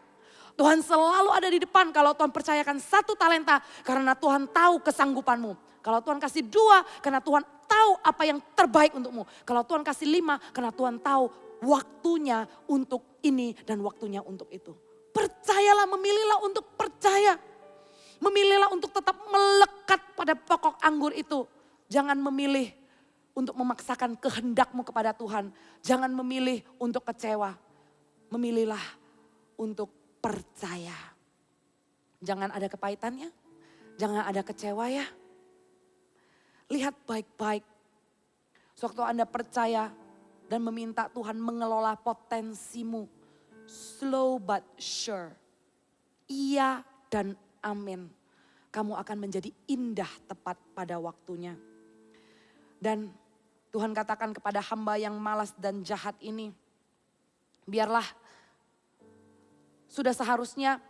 Tuhan selalu ada di depan kalau Tuhan percayakan 1 talenta karena Tuhan tahu kesanggupanmu. Kalau Tuhan kasih 2 karena Tuhan tahu apa yang terbaik untukmu. Kalau Tuhan kasih 5 karena Tuhan tahu waktunya untuk ini dan waktunya untuk itu. Percayalah, memilihlah untuk percaya. Memilihlah untuk tetap melekat pada pokok anggur itu. Jangan memilih untuk memaksakan kehendakmu kepada Tuhan. Jangan memilih untuk kecewa. Memilihlah untuk percaya. Jangan ada kepahitannya. Jangan ada kecewa ya. Lihat baik-baik. Sewaktu Anda percaya dan meminta Tuhan mengelola potensimu. Slow but sure. Iya dan amin. Kamu akan menjadi indah tepat pada waktunya. Dan Tuhan katakan kepada hamba yang malas dan jahat ini. Biarlah sudah seharusnya,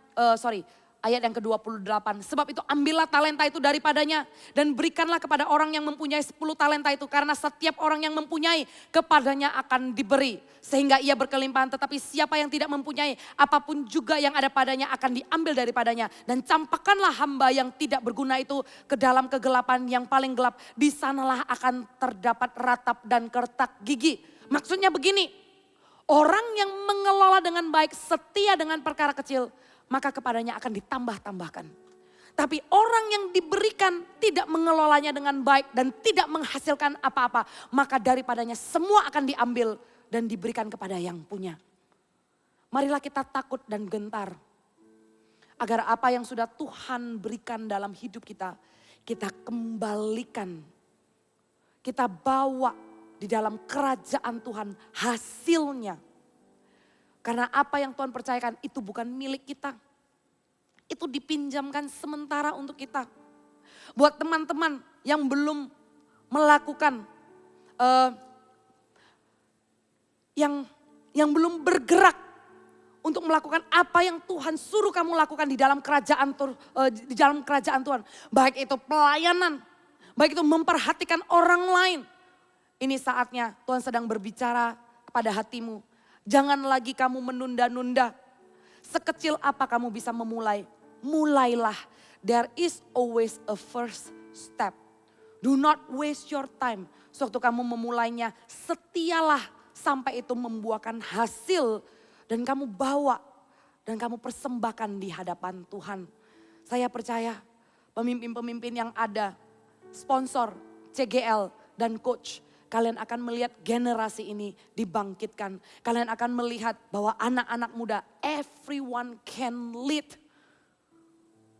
ayat yang ke-28. Sebab itu ambillah talenta itu daripadanya dan berikanlah kepada orang yang mempunyai 10 talenta itu. Karena setiap orang yang mempunyai kepadanya akan diberi. Sehingga ia berkelimpahan, tetapi siapa yang tidak mempunyai apapun juga yang ada padanya akan diambil daripadanya. Dan campakkanlah hamba yang tidak berguna itu ke dalam kegelapan yang paling gelap. Di sanalah akan terdapat ratap dan kertak gigi. Maksudnya begini. Orang yang mengelola dengan baik, setia dengan perkara kecil, maka kepadanya akan ditambah-tambahkan. Tapi orang yang diberikan tidak mengelolanya dengan baik dan tidak menghasilkan apa-apa, maka daripadanya semua akan diambil dan diberikan kepada yang punya. Marilah kita takut dan gentar. Agar apa yang sudah Tuhan berikan dalam hidup kita, kita kembalikan. Kita bawa di dalam kerajaan Tuhan hasilnya. Karena apa yang Tuhan percayakan itu bukan milik kita. Itu dipinjamkan sementara untuk kita. Buat teman-teman yang belum melakukan, yang belum bergerak untuk melakukan apa yang Tuhan suruh kamu lakukan di dalam kerajaan Tuhan. Baik itu pelayanan, baik itu memperhatikan orang lain. Ini saatnya Tuhan sedang berbicara kepada hatimu. Jangan lagi kamu menunda-nunda. Sekecil apa kamu bisa memulai, mulailah. There is always a first step. Do not waste your time. Sewaktu kamu memulainya, setialah sampai itu membuahkan hasil. Dan kamu bawa dan kamu persembahkan di hadapan Tuhan. Saya percaya pemimpin-pemimpin yang ada, sponsor, CGL dan coach. Kalian akan melihat generasi ini dibangkitkan. Kalian akan melihat bahwa anak-anak muda, everyone can lead.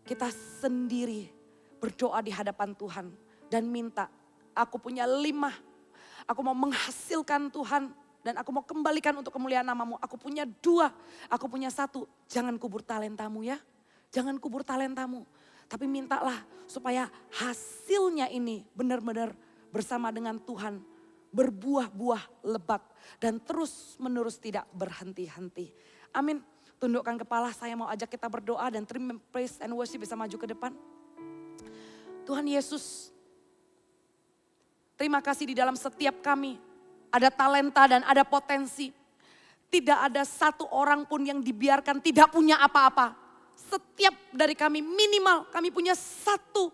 Kita sendiri berdoa di hadapan Tuhan dan minta, aku punya 5, Aku mau menghasilkan Tuhan. Dan aku mau kembalikan untuk kemuliaan nama-Mu. Aku punya 2, aku punya 1. Jangan kubur talentamu ya. Jangan kubur talentamu. Tapi mintalah supaya hasilnya ini benar-benar bersama dengan Tuhan. Berbuah-buah lebat. Dan terus menerus tidak berhenti-henti. Amin. Tundukkan kepala, saya mau ajak kita berdoa dan terima praise and worship bisa maju ke depan. Tuhan Yesus, terima kasih di dalam setiap kami. Ada talenta dan ada potensi. Tidak ada satu orang pun yang dibiarkan tidak punya apa-apa. Setiap dari kami minimal kami punya satu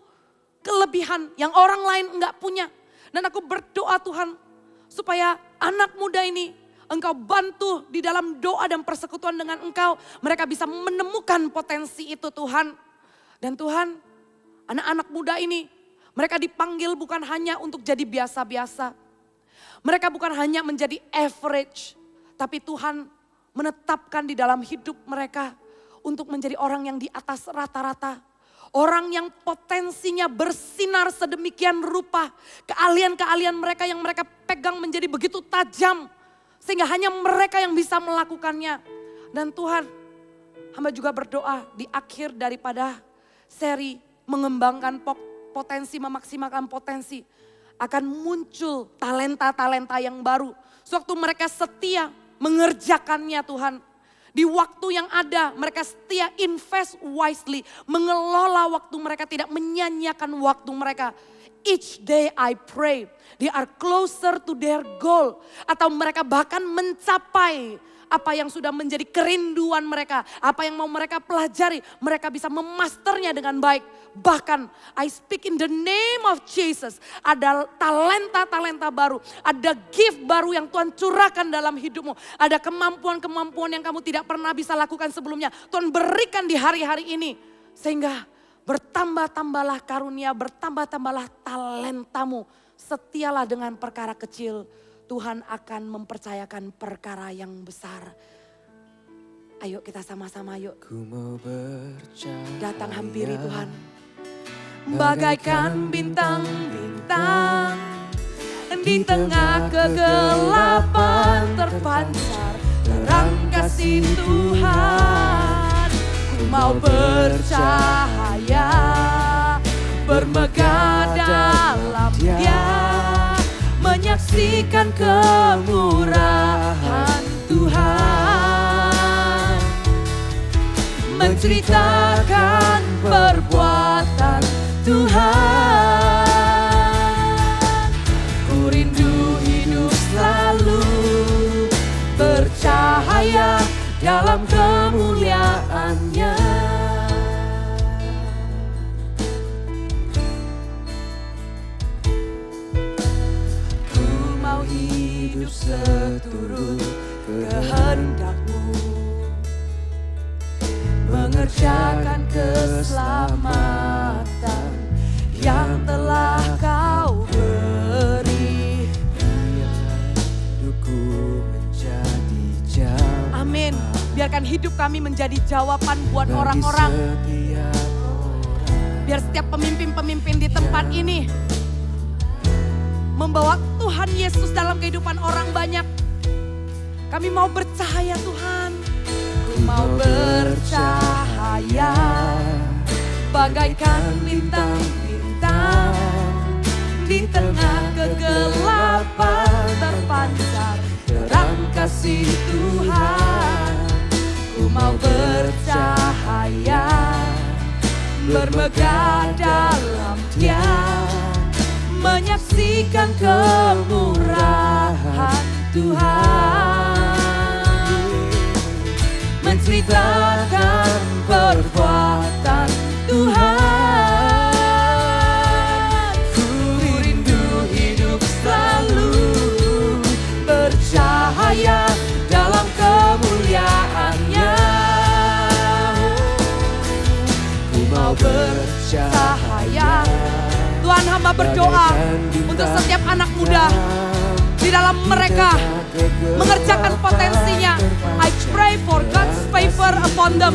kelebihan yang orang lain enggak punya. Dan aku berdoa Tuhan supaya anak muda ini Engkau bantu di dalam doa dan persekutuan dengan Engkau. Mereka bisa menemukan potensi itu Tuhan. Dan Tuhan, anak-anak muda ini mereka dipanggil bukan hanya untuk jadi biasa-biasa. Mereka bukan hanya menjadi average, tapi Tuhan menetapkan di dalam hidup mereka untuk menjadi orang yang di atas rata-rata. Orang yang potensinya bersinar sedemikian rupa. Keahlian-keahlian mereka yang mereka pegang menjadi begitu tajam. Sehingga hanya mereka yang bisa melakukannya. Dan Tuhan, hamba juga berdoa di akhir daripada seri mengembangkan potensi, memaksimalkan potensi. Akan muncul talenta-talenta yang baru. Sewaktu mereka setia mengerjakannya Tuhan. Di waktu yang ada mereka setia invest wisely. Mengelola waktu mereka, tidak menyanyiakan waktu mereka. Each day I pray they are closer to their goal. Atau mereka bahkan mencapai apa yang sudah menjadi kerinduan mereka. Apa yang mau mereka pelajari. Mereka bisa memasternya dengan baik. Bahkan I speak in the name of Jesus. Ada talenta-talenta baru. Ada gift baru yang Tuhan curahkan dalam hidupmu. Ada kemampuan-kemampuan yang kamu tidak pernah bisa lakukan sebelumnya. Tuhan berikan di hari-hari ini. Sehingga bertambah-tambahlah karunia, bertambah-tambahlah talentamu. Setialah dengan perkara kecil. Tuhan akan mempercayakan perkara yang besar. Ayo kita sama-sama yuk. Ku mau percaya. Datang hampiri Tuhan. Bagaikan bintang-bintang di tengah kegelapan terpancar terang kasih Tuhan. Ku mau percaya, bermegah dalam Dia, menyaksikan kemurahan Tuhan, menceritakan perbuatan Tuhan. Ku rindu hidup selalu bercahaya dalam kemuliaan-Nya. Ku mau hidup seturut kehendak-Mu, mengerjakan keselamatan yang telah Kau beri. Hidupku menjadi jawaban. Amin. Biarkan hidup kami menjadi jawaban buat orang-orang. Biar setiap pemimpin-pemimpin di tempat ini membawa Tuhan Yesus dalam kehidupan orang banyak. Kami mau bercahaya Tuhan. Ku mau bercahaya bagaikan bintang-bintang di tengah kegelapan terpancar terang kasih Tuhan. Ku mau bercahaya, bermegah dalam Dia, menyaksikan kemurahan Tuhan, menceritakan perbuatan Tuhan. Ku rindu hidup selalu bercahaya dalam kemuliaan-Nya. Ku mau bercahaya. Tuhan, hamba berdoa untuk setiap anak muda di dalam mereka mengerjakan potensinya. I pray for God's favor upon them.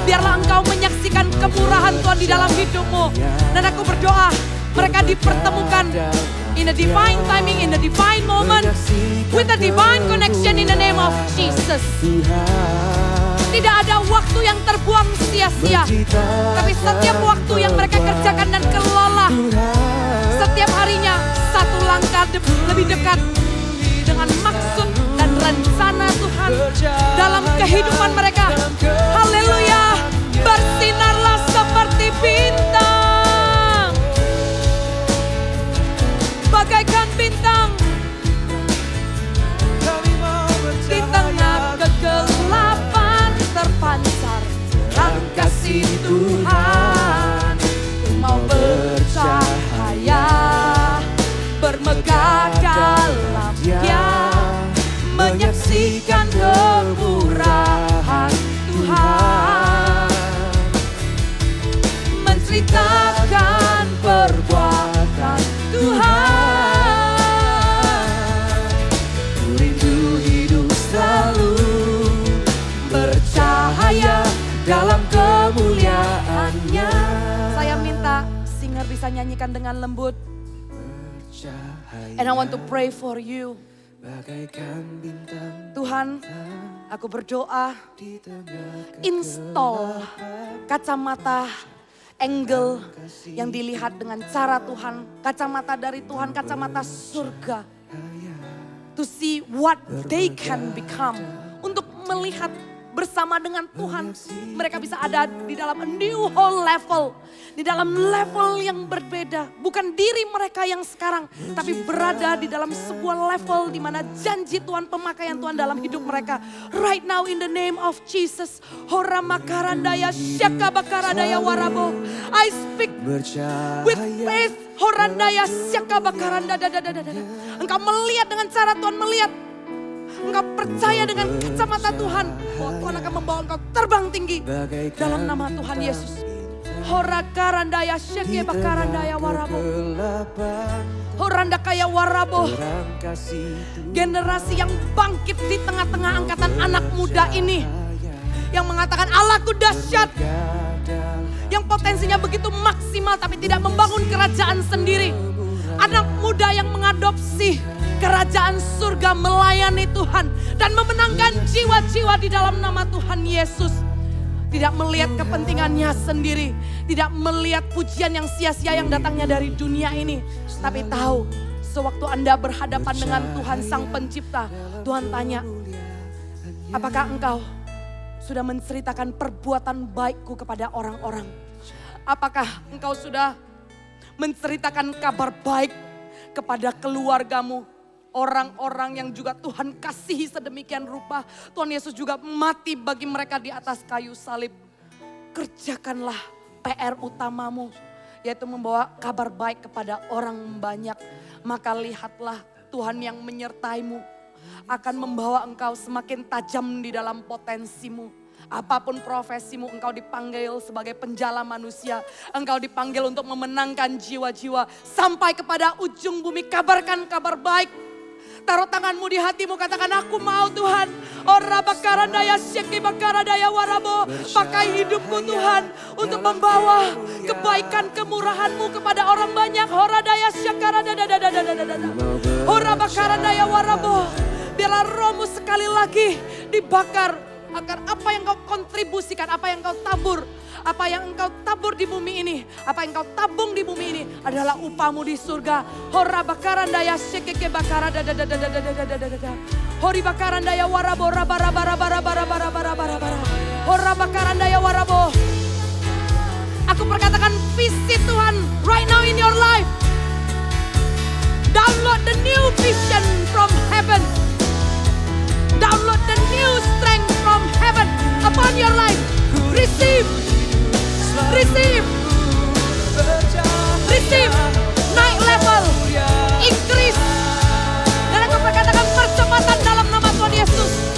Biarlah Engkau menyaksikan kemurahan Tuhan di dalam hidupmu. Dan aku berdoa mereka dipertemukan in a divine timing, in a divine moment, with a divine connection in the name of Jesus. Tidak ada waktu yang terbuang sia-sia, tapi setiap waktu yang mereka kerjakan dan kelola, setiap harinya satu langkah lebih dekat dengan maksud dan rencana Tuhan dalam kehidupan mereka. Haleluya, bersinarlah seperti bintang, bagaikan bintang di tengah kegelapan, terpancar terang kasih Tuhan. Mau bercahaya, bermegah dalam Dia, menyaksikan kemurahan Tuhan, menceritakan perbuatan Tuhan. Rindu hidup selalu bercahaya dalam kemuliaan-Nya. Saya minta singer bisa nyanyikan dengan lembut. And I want to pray for you. Bagaikan bintang Tuhan, aku berdoa, di tengah install kacamata angle yang dilihat dengan cara Tuhan, kacamata dari Tuhan, kacamata surga, to see what they can become, untuk melihat bersama dengan Tuhan, mereka bisa ada di dalam a new whole level, di dalam level yang berbeda, bukan diri mereka yang sekarang, tapi berada di dalam sebuah level di mana janji Tuhan, pemakaian Tuhan dalam hidup mereka. Right now in the name of Jesus, Hora makarandaya syaka bakaradaya warabo. I speak with faith, Horandaya syaka bakaranda. Engkau melihat dengan cara Tuhan melihat. Engkau percaya dengan kacamata Tuhan bahwa Tuhan akan membawa engkau terbang tinggi dalam nama Tuhan Yesus. Hora karandaya syeke bakarandaya warabo. Horanda kaya warabo. Generasi yang bangkit di tengah-tengah angkatan anak muda ini, yang mengatakan Allahku dahsyat, yang potensinya begitu maksimal tapi tidak membangun kerajaan sendiri. Anak muda yang mengadopsi kerajaan surga, melayani Tuhan dan memenangkan jiwa-jiwa di dalam nama Tuhan Yesus. Tidak melihat kepentingannya sendiri, tidak melihat pujian yang sia-sia yang datangnya dari dunia ini, tapi tahu sewaktu Anda berhadapan dengan Tuhan Sang Pencipta, Tuhan tanya, apakah engkau sudah menceritakan perbuatan baikku kepada orang-orang? Apakah engkau sudah menceritakan kabar baik kepada keluargamu? Orang-orang yang juga Tuhan kasihi sedemikian rupa. Tuhan Yesus juga mati bagi mereka di atas kayu salib. Kerjakanlah PR utamamu, yaitu membawa kabar baik kepada orang banyak. Maka lihatlah Tuhan yang menyertaimu akan membawa engkau semakin tajam di dalam potensimu. Apapun profesimu, engkau dipanggil sebagai penjala manusia. Engkau dipanggil untuk memenangkan jiwa-jiwa sampai kepada ujung bumi. Kabarkan kabar baik. Taruh tanganmu di hatimu, katakan aku mau Tuhan. Ora bakaradaya syeki bakaradaya warabo. Pakai hidupku Tuhan untuk membawa kebaikan kemurahanmu kepada orang banyak. Ora daya syakaradadadadadadadada. Ora bakaradaya warabo. Biarlah rohmu sekali lagi dibakar agar apa yang kau kontribusikan, apa yang kau tabur, apa yang engkau tabur di bumi ini, apa yang engkau tabung di bumi ini adalah upahmu di surga. Hora bakarandaya sekeke bakaradadadadadadadadadada. Hori bakarandaya warabo rabarabarabarabarabarabarabarabara. Hora bakarandaya warabo. Aku perkatakan visi Tuhan right now in your life. Download the new vision from heaven. Download the new strength from heaven upon your life. Receive. Receive. Receive. Naik level. Increase. Dan aku perkatakan percepatan dalam nama Tuhan Yesus.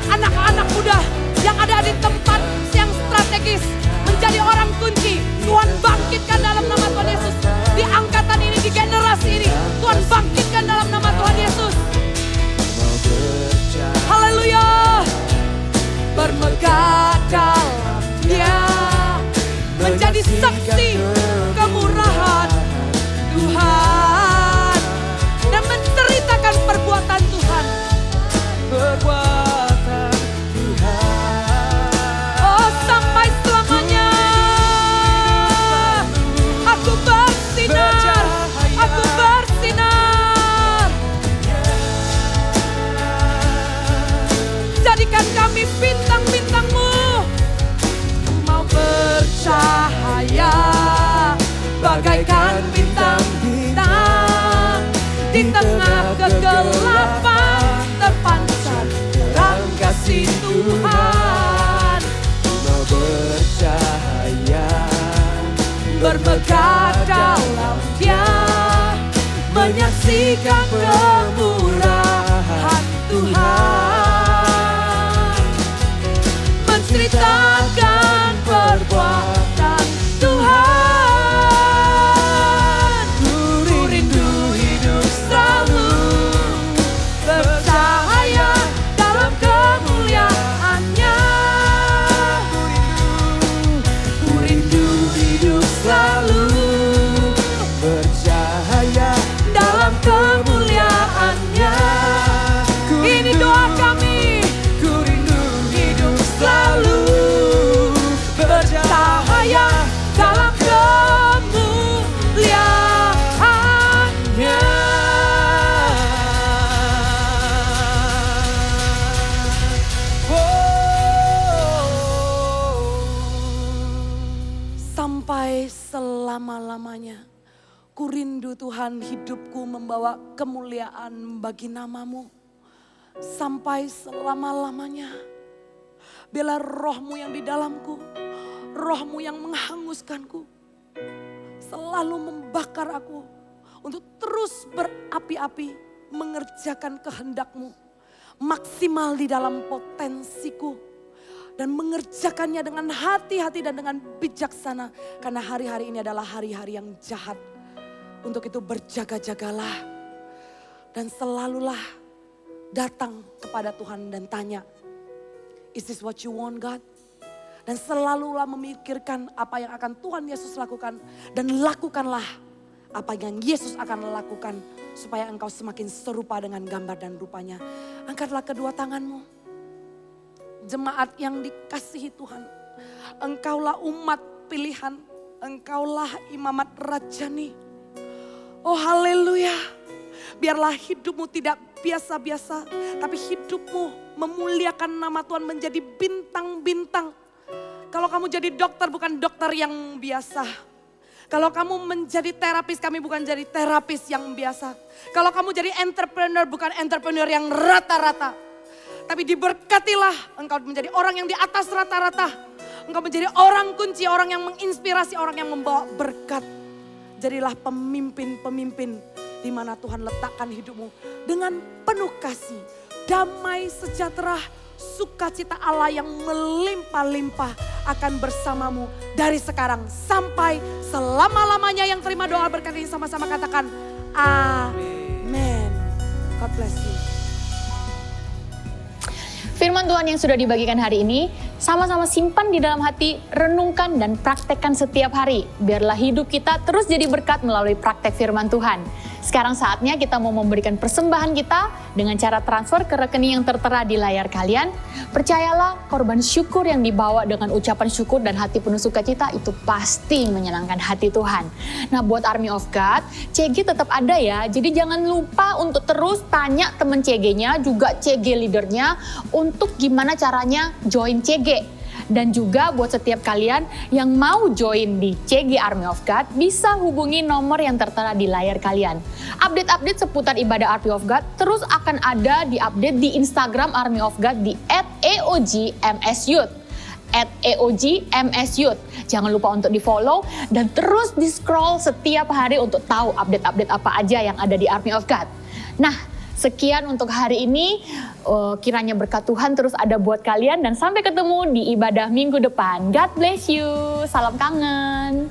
Anak-anak muda yang ada di tempat yang strategis menjadi orang kunci. Tuhan bangkitkan dalam nama Tuhan Yesus. Di angkatan ini, di generasi ini. Tuhan bangkitkan dalam nama Tuhan Yesus. Haleluya. Bermegah dalam Dia, menjadi saksi kemurahan Tuhan. bagaikan bintang-bintang. Di tengah kegelapan terpancar terang kasih Tuhan. Mau bercahaya, Bermegah dalam Dia, menyaksikan kemurahan Tuhan, menceritakan perbuatan Tuhan. Ku rindu hidup selalu bercahaya dalam kemuliaan-Nya. Ku rindu hidup selalu bercahaya dalam kemuliaan-Nya. Ini doa kami. ku rindu Hidup selalu bercahaya dalam kemuliaan-Nya. Sampai selama-lamanya. Ku rindu Tuhan hidupku membawa kemuliaan bagi nama-Mu. Sampai selama-lamanya. Biarlah roh-Mu yang di dalamku, roh-Mu yang menghanguskanku, selalu membakar aku untuk terus berapi-api mengerjakan kehendak-Mu. Maksimal di dalam potensiku. Dan mengerjakannya dengan hati-hati dan dengan bijaksana. Karena hari-hari ini adalah hari-hari yang jahat. Untuk itu berjaga-jagalah. Dan selalulah datang kepada Tuhan dan tanya, is this what you want, God? Dan selalulah memikirkan apa yang akan Tuhan Yesus lakukan. Dan lakukanlah apa yang Yesus akan lakukan. Supaya engkau semakin serupa dengan gambar dan rupanya. Angkatlah kedua tanganmu. Jemaat yang dikasihi Tuhan. Engkaulah umat pilihan. Engkaulah imamat rajani. Oh haleluya. Biarlah hidupmu tidak biasa-biasa. Tapi hidupmu memuliakan nama Tuhan menjadi bintang-bintang. Kalau kamu jadi dokter bukan dokter yang biasa. Kalau kamu menjadi terapis, kami bukan jadi terapis yang biasa. Kalau kamu jadi entrepreneur bukan entrepreneur yang rata-rata. Tapi diberkatilah engkau menjadi orang yang di atas rata-rata. Engkau menjadi orang kunci, orang yang menginspirasi, orang yang membawa berkat. Jadilah pemimpin-pemimpin di mana Tuhan letakkan hidupmu dengan penuh kasih, damai, sejahtera, sukacita Allah yang melimpah-limpah akan bersamamu dari sekarang sampai selama-lamanya. Yang terima doa berkat ini sama-sama katakan amin. God bless you. Firman Tuhan yang sudah dibagikan hari ini, sama-sama simpan di dalam hati, renungkan dan praktekkan setiap hari. Biarlah hidup kita terus jadi berkat melalui praktek firman Tuhan. Sekarang saatnya kita mau memberikan persembahan kita dengan cara transfer ke rekening yang tertera di layar kalian. Percayalah, korban syukur yang dibawa dengan ucapan syukur dan hati penuh sukacita itu pasti menyenangkan hati Tuhan. Nah, buat Army of God, CG tetap ada ya. Jadi jangan lupa untuk terus tanya teman CG-nya, juga CG leadernya untuk gimana caranya join CG. Dan juga buat setiap kalian yang mau join di CG Army of God, bisa hubungi nomor yang tertera di layar kalian. Update-update seputar ibadah Army of God terus akan ada di-update di Instagram Army of God di @eogmsyouth. @eogmsyouth. Jangan lupa untuk di-follow dan terus di-scroll setiap hari untuk tahu update-update apa aja yang ada di Army of God. Nah, sekian untuk hari ini, kiranya berkat Tuhan terus ada buat kalian dan sampai ketemu di ibadah minggu depan. God bless you, salam kangen.